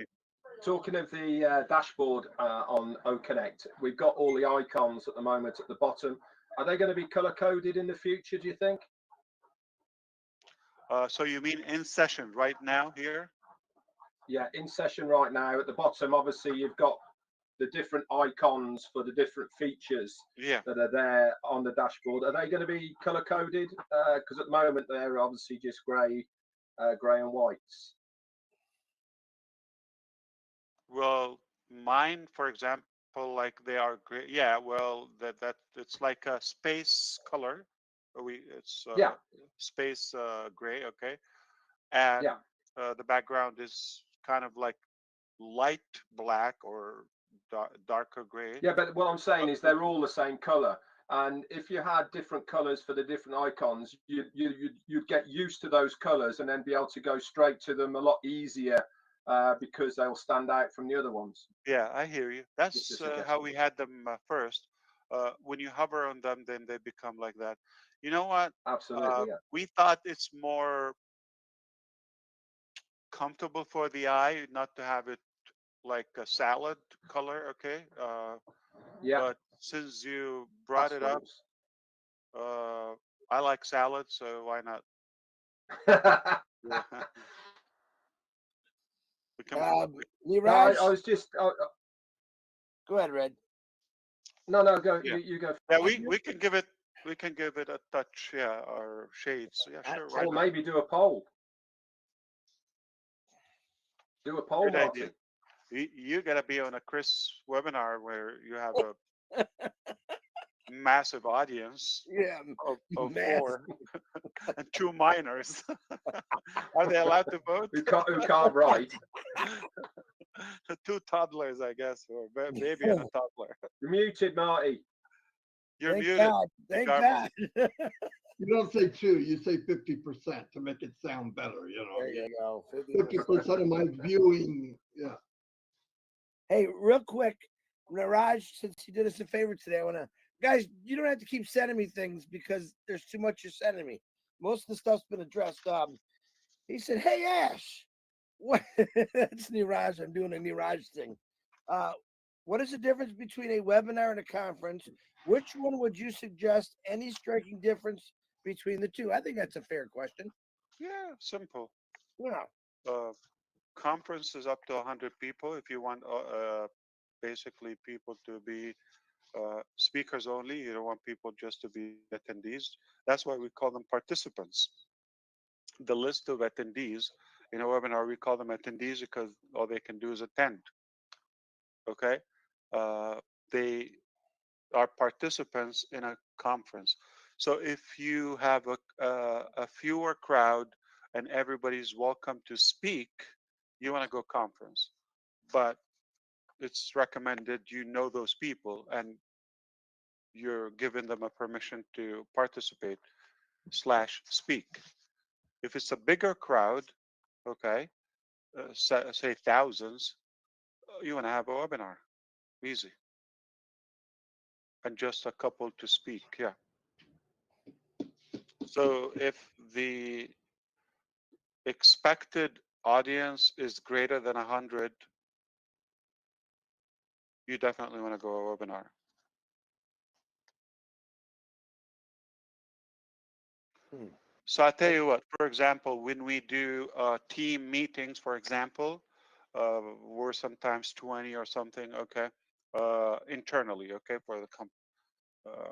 talking of the dashboard on OConnect, we've got all the icons at the moment at the bottom. Are they going to be color coded in the future, do you think? So you mean in session right now here? Yeah, in session right now at the bottom, obviously you've got the different icons for the different features Yeah. that are there on the dashboard. Are they going to be color coded? Because at the moment they're obviously just grey and whites. Well, mine, for example, like they are gray. Yeah. Well, that it's like a space color. It's Yeah, space gray. Okay. And yeah. the background is kind of like light black or darker gray. Yeah, but what I'm saying But is they're all the same color. And if you had different colors for the different icons, you'd get used to those colors and then be able to go straight to them a lot easier because they'll stand out from the other ones. yeah, I hear you. Just a That's how suggestion. we had them first. When you hover on them, then they become like that. You know what? Absolutely, yeah. We thought it's more comfortable for the eye not to have it like a salad color, okay? Yeah, But since you brought fast it up, foods. uh, I like salad, so why not? Yeah. we can. we- No, I Niraj, was just. go ahead, Red. No, go. Yeah, You go. yeah. We can give it a touch, yeah, or shades. Yeah, I, sure, I, why Or not? maybe do a poll. Do a poll, Great idea. Marty. You gotta be on a Chris webinar where you have a massive audience Yeah, of math. four and two minors. Are they allowed to vote? Who can't write? Two toddlers, I guess, or baby and a toddler. You're muted, Marty. You're Thank muted, God. Thank Garmo. God. You don't say two, you say 50% to make it sound better, you know. There you go. 50% of my viewing, yeah. Hey, real quick, Raj, since you did us a favor today, I want to, guys, you don't have to keep sending me things because there's too much you're sending me. Most of the stuff's been addressed. He said, "Hey, Ash, what?" That's Niraj. I'm doing a Niraj thing. What is the difference between a webinar and a conference? Which one would you suggest? Any striking difference between the two? I think that's a fair question. Yeah, simple. Yeah. Conference is up to 100 people. If you want basically people to be speakers only, you don't want people just to be attendees. That's why we call them participants. The list of attendees in a webinar, we call them attendees because all they can do is attend. Okay, they are participants in a conference. So if you have a fewer crowd and everybody's welcome to speak, you want to go conference. But it's recommended you know those people and you're giving them a permission to participate slash speak. If it's a bigger crowd, okay, say thousands, you want to have a webinar, easy, and just a couple to speak. Yeah. So if the expected audience is greater than 100, you definitely want to go a webinar. So I tell you what, for example, when we do team meetings, for example, we're sometimes 20 or something, okay, internally, okay, for the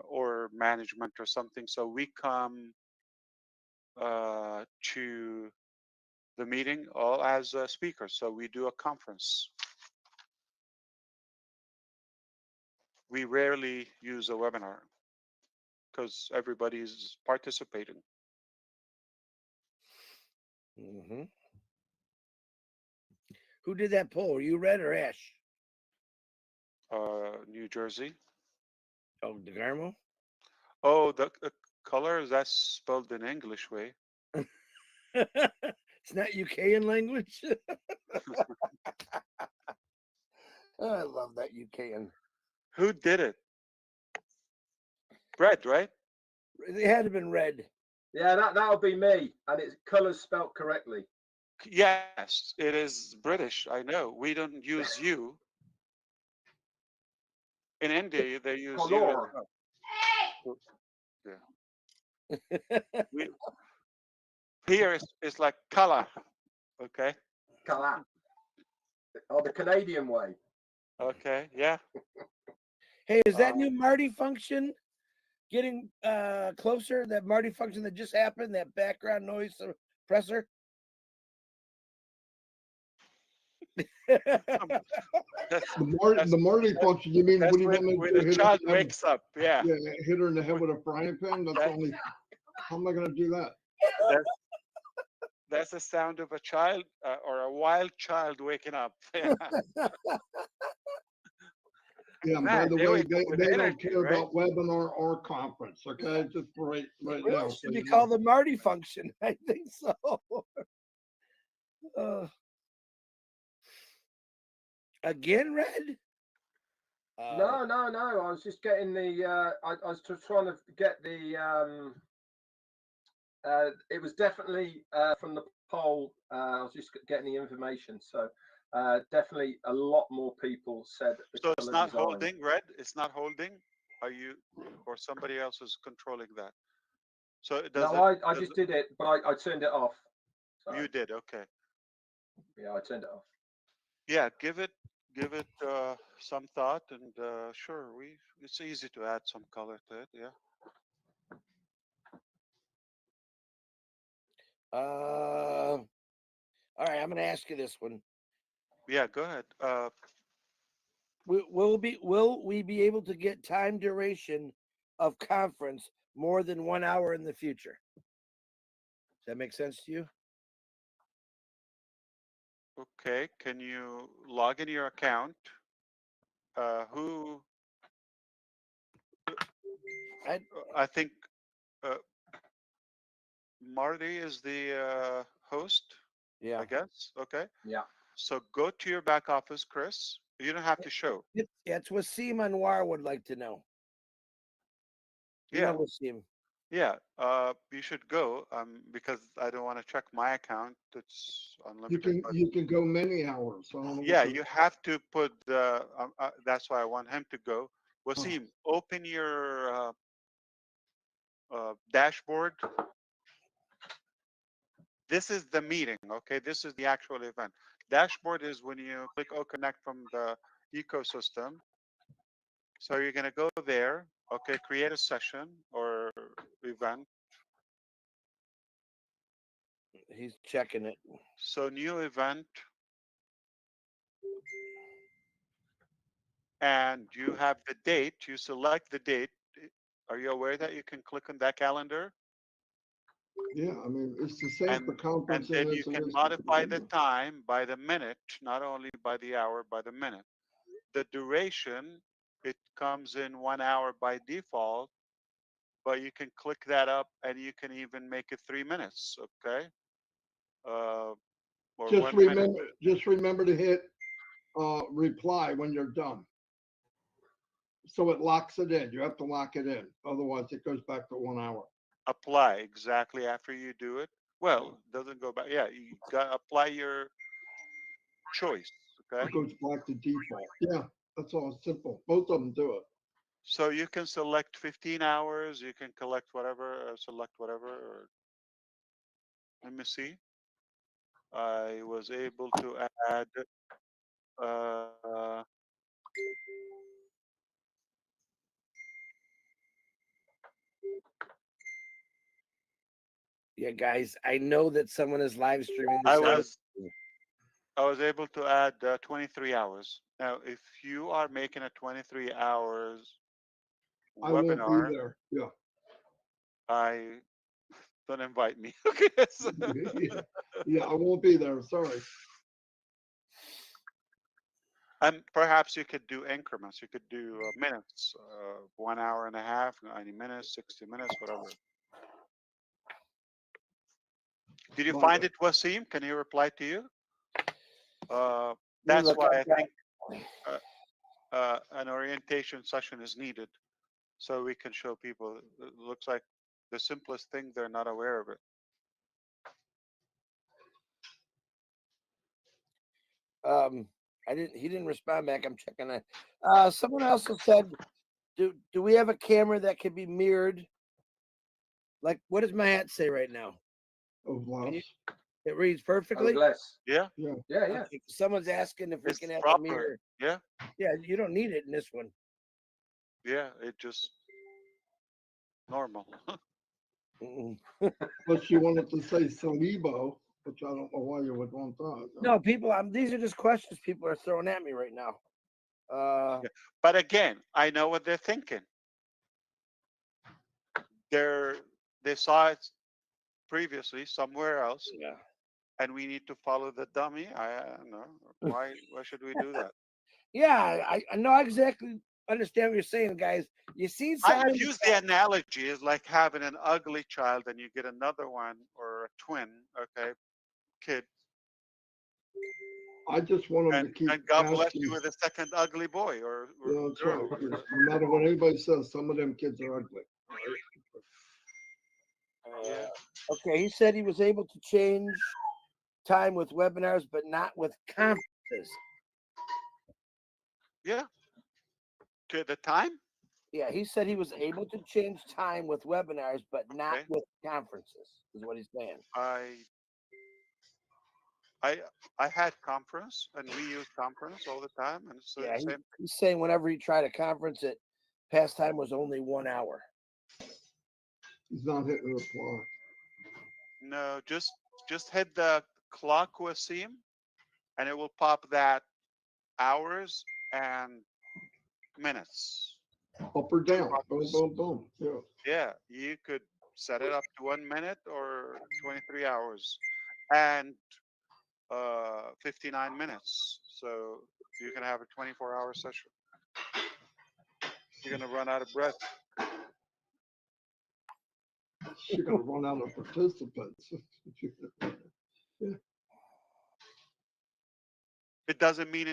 or management or something. So we come to the meeting all as speakers. So we do a conference. We rarely use a webinar because everybody's participating. Mm-hmm. Who did that poll? You, Red or Ash? New Jersey. Oh, DeGarmo? Oh, the color, that's spelled in English way. It's not UK language. Oh, I love that UK. Who did it? Brett, right? It had to have been red. Yeah, that'll be me, and it's colours spelt correctly. Yes, it is British. I know. We don't use you. In India, they use you as Colour. well. Yeah. We, here it's like color. Okay. Colour. Or the Canadian way. Okay. Yeah. Hey, is that new Marty function getting closer? That Marty function that just happened, that background noise suppressor? That's, The Marley function, you mean, what do you want me when to do? the Hit her, child in the head- wakes up. Yeah. yeah, hit her in the head with a frying pan? That's That- only, how am I gonna do that? That's, that's the sound of a child or a wild child waking up. Yeah. Yeah, and by Man, the they way, wake up with they don't energy, care right? about webinar or conference, okay? Just right Really now. so should be you know. called the Marty function. I think so. Again, Red? No. I was just getting the. I was just trying to get the. It was definitely from the poll. I was just getting the information. So definitely a lot more people said the So it's colour not design. holding, Red? It's not holding? Are you, or somebody else is controlling that? So it does No, it? I just did it, but I turned it off. So, You did, okay. yeah, I turned it off. Yeah, give it some thought, and sure, it's easy to add some color to it. Yeah. All right, I'm going to ask you this one. Yeah, go ahead. Will we be able to get time duration of conference more than 1 hour in the future? Does that make sense to you? Okay, can you log in your account? Who? I I think uh, Marty is the host. yeah. I guess. Okay. Yeah. So go to your back office, Chris. You don't have to show. It's Wasim Anwar would like to know. You Yeah. know Wasim. Yeah. You should go because I don't want to check my account. It's unlimited. But You can go many hours. So I don't know yeah, what you have to put the. That's why I want him to go. the- Wasim, open your dashboard. This is the meeting. Okay, this is the actual event. Dashboard is when you click "Oh, connect" from the ecosystem. So you're gonna go there. Okay, create a session or event. He's checking it. So new event, and you have the date. You select the date. Are you aware that you can click on that calendar? Yeah, I mean, it's the same for And conferencing then you as it can is for modify the whatever. time by the minute, not only by the hour, by the minute. The duration, it comes in 1 hour by default, but you can click that up and you can even make it 3 minutes, okay? Uh, or 1 minute. Just remember to hit reply when you're done. So it locks it in. You have to lock it in. Otherwise it goes back to 1 hour. Apply exactly after you do it. Well, it doesn't go back. Yeah, you got to apply your choice, okay? It goes back to default. Yeah, that's all. It's simple. Both of them do it. So you can select 15 hours, you can collect whatever, select whatever. Let me see. I was able to add uh, Yeah, guys, I know that someone is live streaming I this. was I was able to add 23 hours. Now, if you are making a 23 hours I won't be webinar, there. Yeah. I don't invite me. Okay. Yeah. Yeah, I won't be there. Sorry. And perhaps you could do increments. You could do minutes, 1 hour and a half, 90 minutes, 60 minutes, whatever. Did you But find it, Wasim? Can he reply to you? Let me That's look why up I that. think an orientation session is needed so we can show people. It looks like the simplest thing, they're not aware of it. He didn't respond back. I'm checking that. Someone also said, do we have a camera that can be mirrored? Like, what does my hat say right now? of less. It reads Oh, perfectly. bless. Yeah, Yeah. Yeah, yeah. Okay, someone's asking if we it's can have a proper. mirror. Yeah, Yeah, you don't need it in this one. yeah, it just normal. Mm-mm. But you wanted to say Salibo, which I don't know why you would want that. No, people. These are just questions people are throwing at me right now. Yeah. But again, I know what they're thinking. They're they saw it previously somewhere else, Yeah. and we need to follow the dummy. I don't know why should we do that? Yeah, I know exactly understand what you're saying, guys. You see I something have in the used the analogy is like having an ugly child and you get another one or a twin, okay, kid, I just want them to keep and God bless asking. you with a second ugly boy or Yeah, that's girl. right. 'Cause no matter what anybody says, some of them kids are ugly. Yeah, Okay, he said he was able to change time with webinars, but not with conferences. yeah. To the time, Yeah, he said he was able to change time with webinars, but not okay. with conferences, is what he's saying. I I had conference and we use conference all the time, and it's the Yeah, same. he's saying whenever he tried a conference, it past time was only 1 hour. He's not hitting reply. No, just hit the clock, Wasim, and it will pop that hours and minutes. Up or down, boom, Progress. boom, boom. Yeah. Yeah, you could set it up to 1 minute or 23 hours and 59 minutes. So you can have a 24-hour session. You're going to run out of breath. You're gonna run out of participants. Yeah. It doesn't mean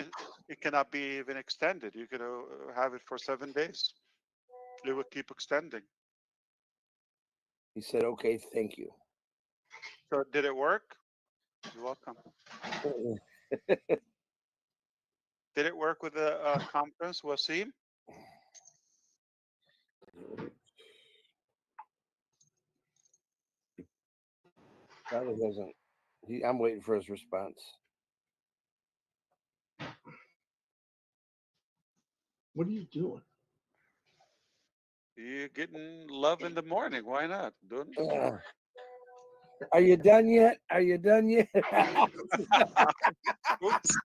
it cannot be even extended. You could have it for 7 days. It will keep extending. He said, "Okay, thank you." So did it work? You're welcome. Did it work with the conference, Wasim? Probably doesn't. I'm waiting for his response. What are you doing? You're getting love in the morning. Why not? Don't. Are you done yet? Are you done yet? Oops.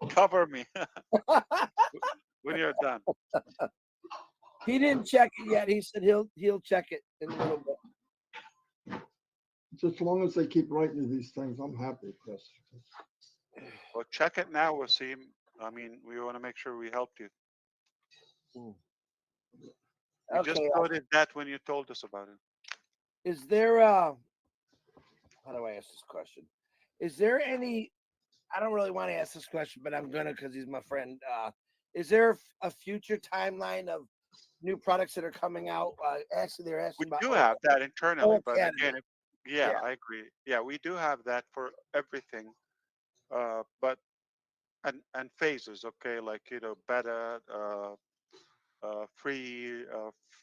Cover me when you're done. He didn't check it yet. He said he'll check it in a little bit. Just as long as they keep writing these things, I'm happy, Chris. Well, check it now, Wasim. I mean, we want to make sure we helped you. We just Okay. noted that when you told us about it. Is there how do I ask this question? Is there any I don't really want to ask this question, but I'm gonna because he's my friend. Is there a future timeline of new products that are coming out? Actually, they're We asking about do have that internally, but Academy. again, yeah, Yeah. I agree. Yeah, we do have that for everything, but and phases. Okay, like beta, free,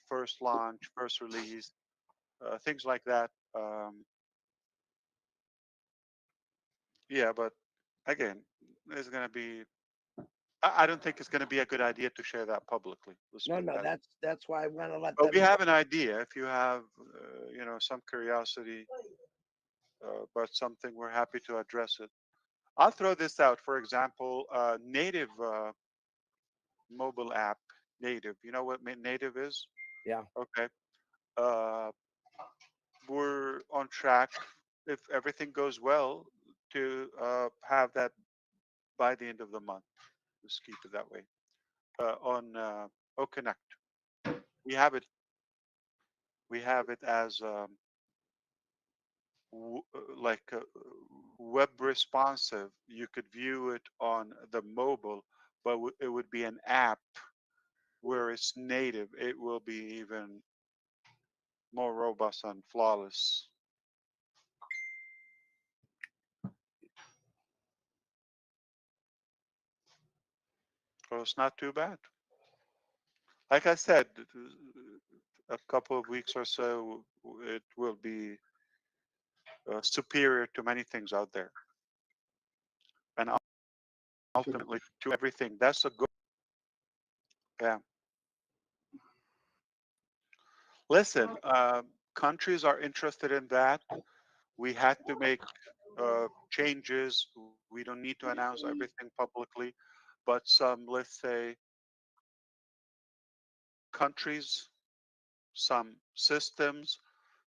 first launch, first release, things like that. Yeah, but again, there's gonna be. I don't think it's gonna be a good idea to share that publicly. Let's No, put no, that. that's why I want to let But them we know. have an idea. If you have, some curiosity about something, we're happy to address it. I'll throw this out. For example, native mobile app, native. You know what native is? Yeah. Okay. Uh, we're on track, if everything goes well, to have that by the end of the month. Let's keep it that way. On OConnect, we have it. We have it as like web responsive. You could view it on the mobile, but it would be an app where it's native. It will be even more robust and flawless. So it's not too bad. Like I said, a couple of weeks or so, it will be superior to many things out there, and ultimately to everything. That's a good. Yeah. Listen, countries are interested in that. We had to make changes. We don't need to announce everything publicly, but some, let's say, countries, some systems,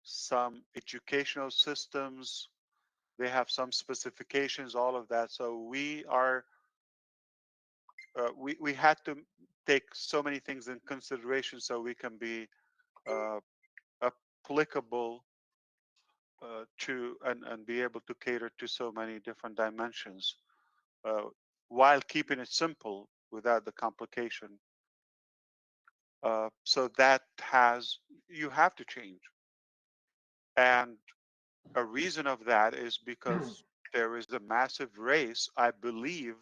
some educational systems, they have some specifications, all of that. So we had to take so many things in consideration so we can be uh, applicable to and be able to cater to so many different dimensions uh, while keeping it simple without the complication. So that has you have to change, and a reason of that is because there is a massive race. I believe,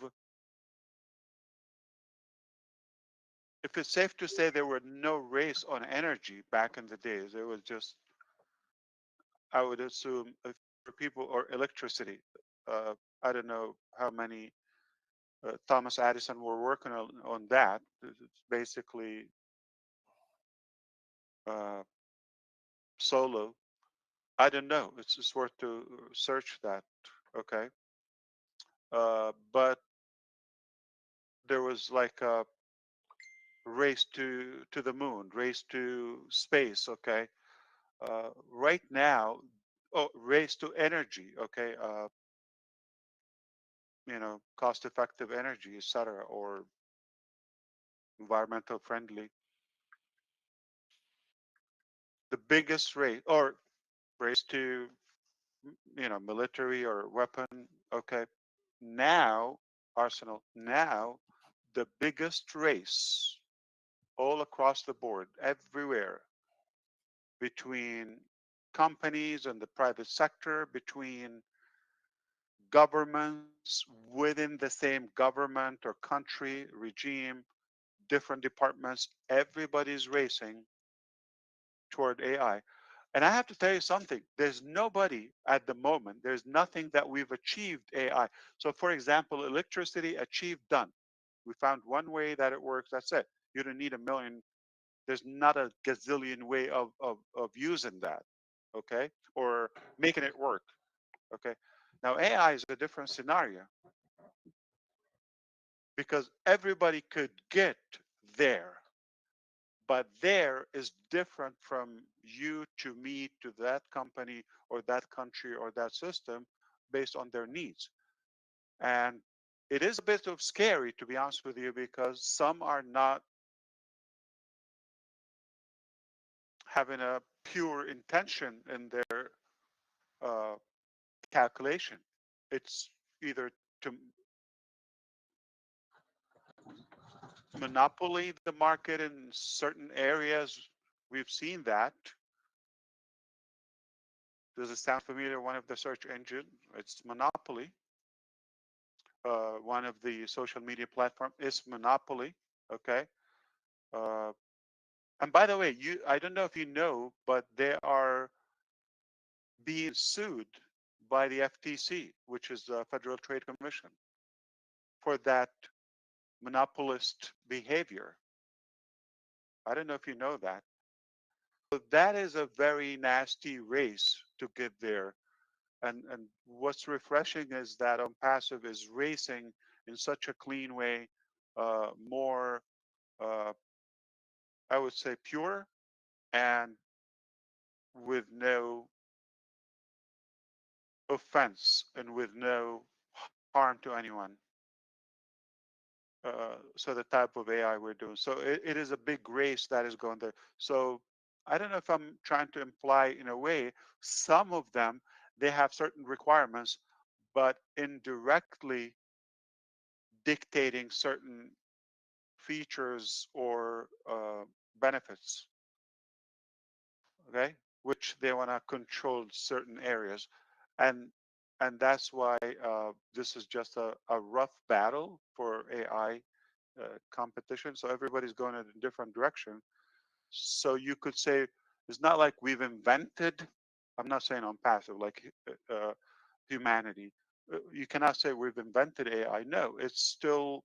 if it's safe to say, there were no race on energy back in the days. It was just, I would assume, for people or electricity. Uh, I don't know how many Thomas Edison were working on that. It's basically uh, solo. I don't know. It's worth to search that. Okay. but there was like a race to the moon, race to space. Okay, right now, oh, race to energy. Okay, cost-effective energy, etc., or environmental friendly. The biggest race, or race to military or weapon. Okay, now arsenal. Now the biggest race all across the board, everywhere, between companies and the private sector, between governments within the same government or country, regime, different departments, everybody's racing toward AI. And I have to tell you something, there's nobody at the moment, there's nothing that we've achieved AI. So for example, electricity achieved, done. We found one way that it works, that's it. You don't need a million. There's not a gazillion way of using that, okay? Or making it work, okay? Now AI is a different scenario because everybody could get there, but there is different from you to me to that company or that country or that system based on their needs. And it is a bit of scary, to be honest with you, because some are not having a pure intention in their uh, calculation. It's either to monopoly the market in certain areas. We've seen that. Does it sound familiar? One of the search engine, it's monopoly. One of the social media platform is monopoly. Okay. Uh, and by the way, I don't know if you know, but they are being sued by the FTC, which is the Federal Trade Commission, for that monopolist behavior. I don't know if you know that. So that is a very nasty race to get there. And what's refreshing is that on passive is racing in such a clean way, more, uh, I would say, pure and with no offense and with no harm to anyone. So the type of AI we're doing. So it is a big race that is going there. So I don't know if I'm trying to imply in a way, some of them, they have certain requirements, but indirectly dictating certain features or benefits, okay, which they want to control certain areas. And and that's why this is just a rough battle for AI competition. So everybody's going in a different direction. So you could say it's not like we've invented. I'm not saying on passive like humanity. You cannot say we've invented AI. No, it's still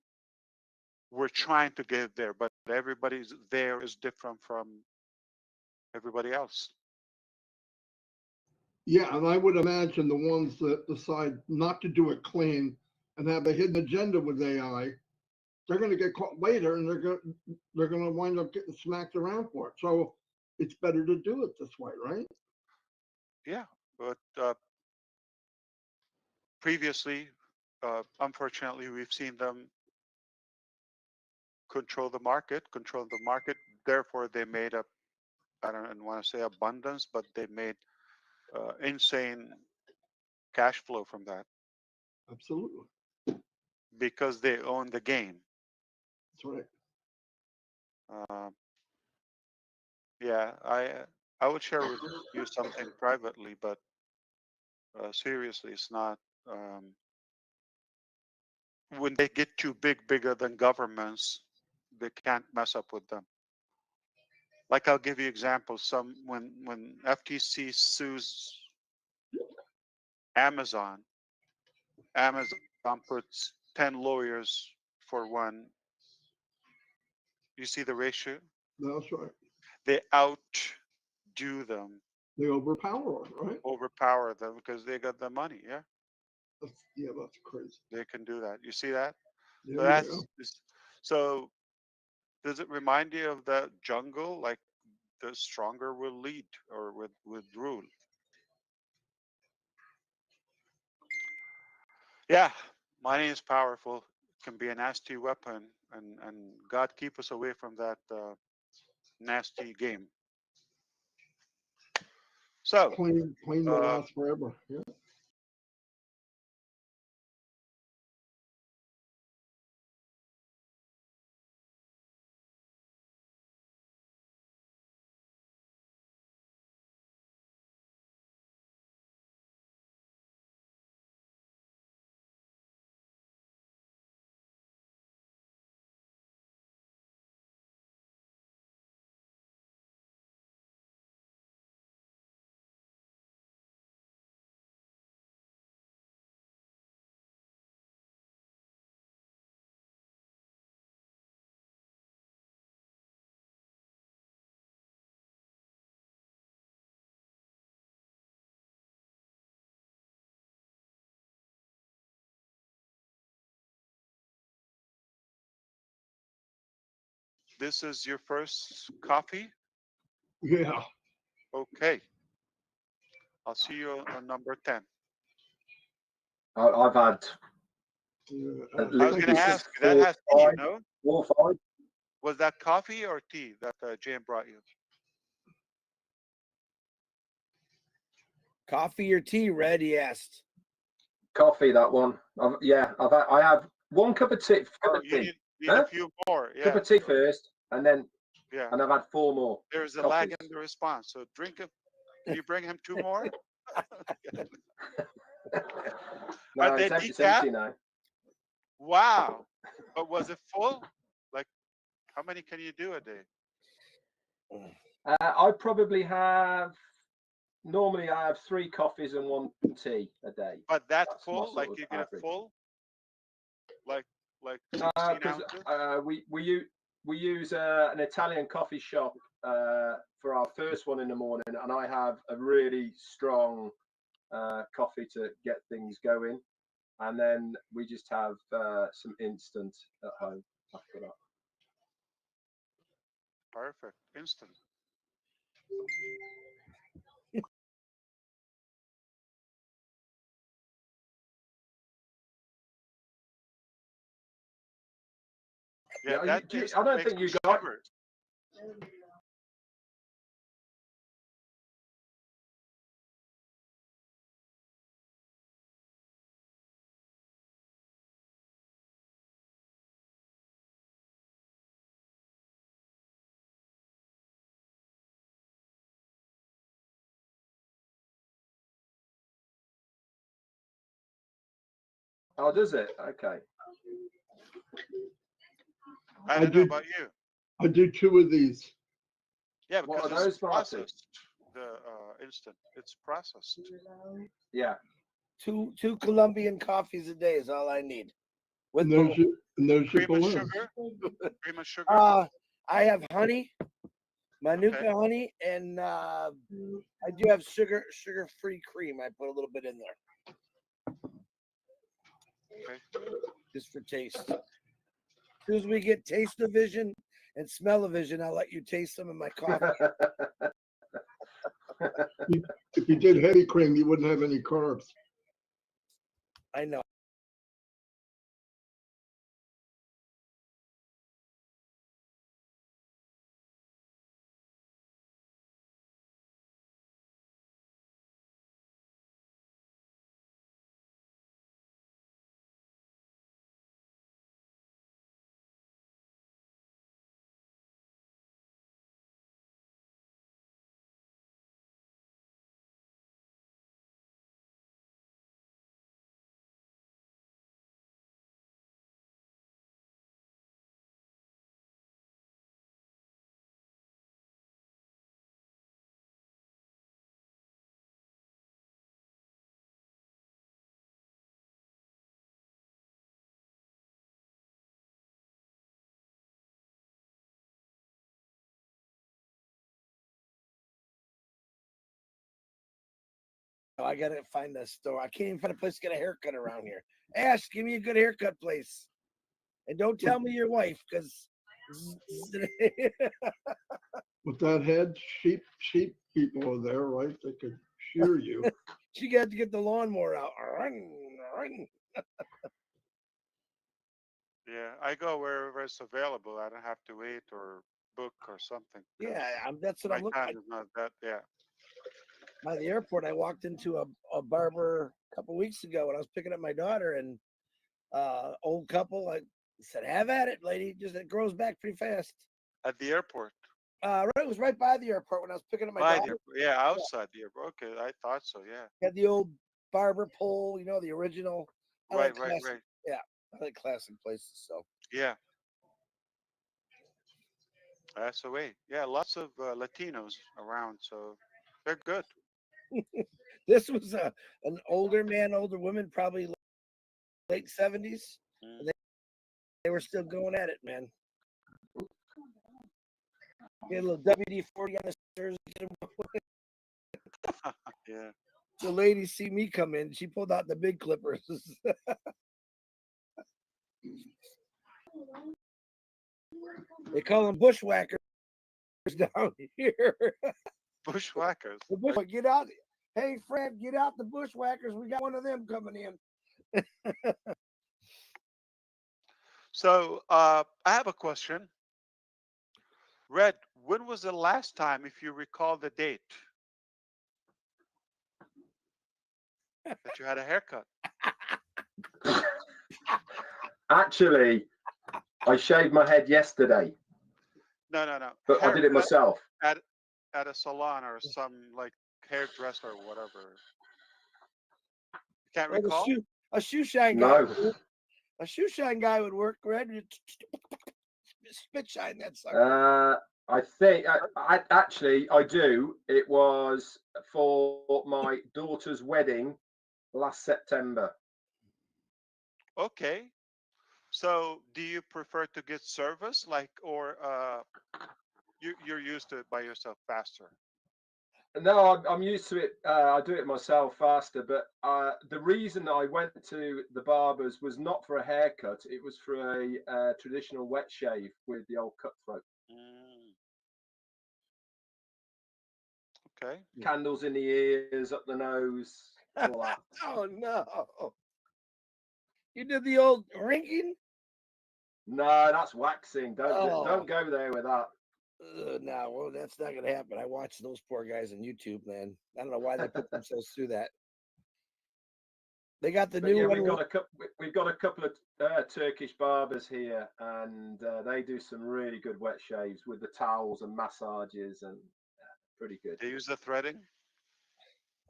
we're trying to get there, but everybody's there is different from everybody else. Yeah, and I would imagine the ones that decide not to do it clean and have a hidden agenda with AI, they're going to get caught later, and they're going to wind up getting smacked around for it. So it's better to do it this way, right? Yeah, but previously, unfortunately, we've seen them control the market. Therefore, they made a, I don't want to say abundance, but they made insane cash flow from that Absolutely. because they own the game. That's right. Uh, yeah, I would share with you something privately, but seriously, it's not. When they get too big, bigger than governments, they can't mess up with them. Like I'll give you examples. When FTC sues Amazon, Amazon puts 10 lawyers for one. You see the ratio? That's right. They outdo them, They overpower them, right? overpower them because they got the money. Yeah. Yeah, that's crazy. They can do that. You see that? Yeah, So yeah. so. Does it remind you of the jungle? Like the stronger will lead or with rule. Yeah, money is powerful. It can be a nasty weapon, and God keep us away from that nasty game. So, Plain will uh, last forever. Yeah. this is your first coffee. Yeah. Okay, I'll see you on number 10. I've had Yeah, at I was going to least ask you, that has tea, no? 4 or 5. Was that coffee or tea that Jane brought you? Coffee or tea, Red? He asked. Coffee, that one. I have 1 cup of tea. Oh, you need a few more. Cup Yeah, of tea first, and yeah. I've had 4 more There's a coffees. lag in the response. So drink it. Can you bring him 2 more? No, Are they it's decaf? empty now. Wow. But was it full? Like, how many can you do a day? I probably have. Normally, I have 3 coffees and 1 tea a day. But that That's my full, sort like of you get a average. full, like 16 Because ounces? we use an Italian coffee shop for our first one in the morning, and I have a really strong coffee to get things going, and then we just have some instant at home after that. Perfect. Instant. Yeah, Yeah, that I instant don't makes think me you got. shiver. Oh, does it? Okay. I I don't know do about you. I do 2 of these. Yeah, What because are it's those, Marty? processed. The instant, it's processed. Yeah. Two Colombian coffees a day is all I need. With And there's your Cream and balloons. sugar. Cream and sugar. I have honey, Manuka Okay. honey, and I do have sugar-free cream. I put a little bit in there Okay. just for taste. As soon as we get taste-o-vision and smell-o-vision, I'll let you taste some of my coffee. If you did heavy cream, you wouldn't have any carbs. I know. Oh, I gotta find a store. I can't even find a place to get a haircut around here. Ash, give me a good haircut place. And don't tell me your wife, because With that head, sheep people are there, right? They could shear you. she got to get the lawnmower out. Yeah, I go wherever it's available. I don't have to wait or book or something. 'Cause Yeah, that's what my I'm looking time at. is not that. Yeah. By the airport, I walked into a barber a couple weeks ago when I was picking up my daughter, and old couple. I said, "Have at it, lady. Just it grows back pretty fast." At the airport. Right, it was right by the airport when I was picking up my By the daughter. airport. Yeah, outside the airport. Okay, I thought so. Yeah. Had the old barber pole, the original. I like Right. classic. Yeah, I like classic places. So Yeah. That's the way. Yeah, lots of Latinos around, so they're good. this was an older man, older woman, probably late 70s. Mm. They were still going at it, man. Get a little WD-40 on the jersey. Yeah. The lady see me come in. She pulled out the big clippers. They call them bushwhackers down here. Bushwhackers. Get out. Hey, Fred, get out the bushwhackers. We got one of them coming in. So I have a question. Red, when was the last time, if you recall the date, that you had a haircut? Actually, I shaved my head yesterday, No. but I did it Haircut myself. at a salon or some like hairdresser or whatever. You can't Like recall? a shoe shine guy. No. A shoe shine guy would work. Red, spit shine that sucker. I think I actually I do. It was for my daughter's wedding last September. Okay. So do you prefer to get service or you're used to it by yourself faster? No, I'm used to it. I do it myself faster. But the reason I went to the barbers was not for a haircut. It was for a traditional wet shave with the old cutthroat. Mm, okay. Candles in the ears, up the nose, all that. Oh no! You did the old rinking? No, that's waxing. Oh. Don't go there with that. No, well, that's not gonna happen. I watch those poor guys on YouTube, man. I don't know why they put themselves through that. They got the But new yeah, one. we've got a couple of Turkish barbers here, and they do some really good wet shaves with the towels and massages, and pretty good. They use the threading?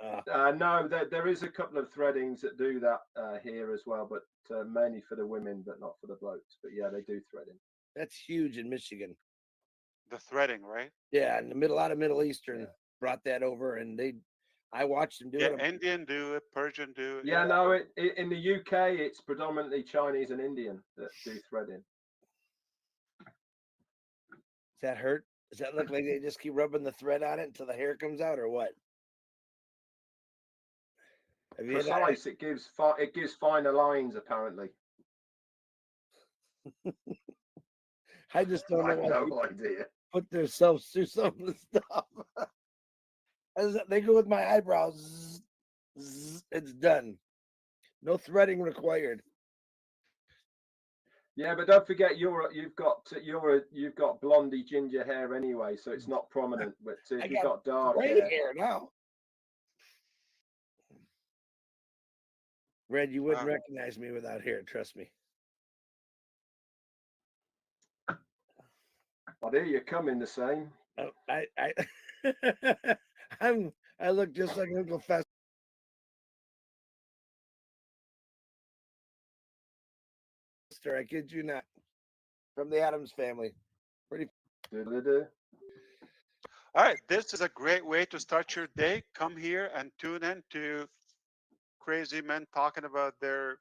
No, there is a couple of threadings that do that here as well, but mainly for the women, but not for the blokes. But yeah, they do threading. That's huge in Michigan. The threading, right? Yeah, in a lot of Middle Eastern brought that over, and I watched them do Yeah, it. Indian do it, Persian do it. Yeah, no, in the UK, it's predominantly Chinese and Indian that do threading. Does that hurt? Does that look like they just keep rubbing the thread on it until the hair comes out, or what? Precise. It gives finer lines apparently. I just don't I have know. no idea. Put themselves through some of the stuff. They go with my eyebrows. It's done. No threading required. Yeah, but don't forget you've got blondie ginger hair anyway, so it's not prominent. But if you've got dark hair now. Red, you wouldn't recognize me without hair. Trust me. I do. You're coming the same. I look just like Uncle Fester. I kid you not. From the Addams family. Pretty. All right, this is a great way to start your day. Come here and tune in to crazy men talking about their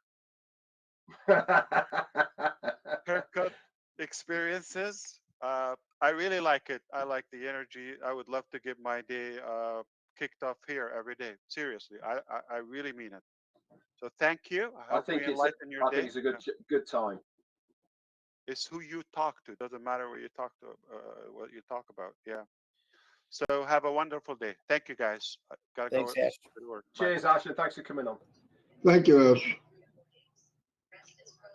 haircut experiences. I really like it. I like the energy. I would love to give my day kicked off here every day. Seriously, I really mean it. So thank you. I I hope think we it's enlighten your I day. think it's a good time. It's who you talk to. Doesn't matter what you talk to, what you talk about. Yeah. So have a wonderful day. Thank you, guys. I gotta Thanks, go Ash. to work. Bye. Cheers, Ash, and thanks for coming on. Thank you, Ash.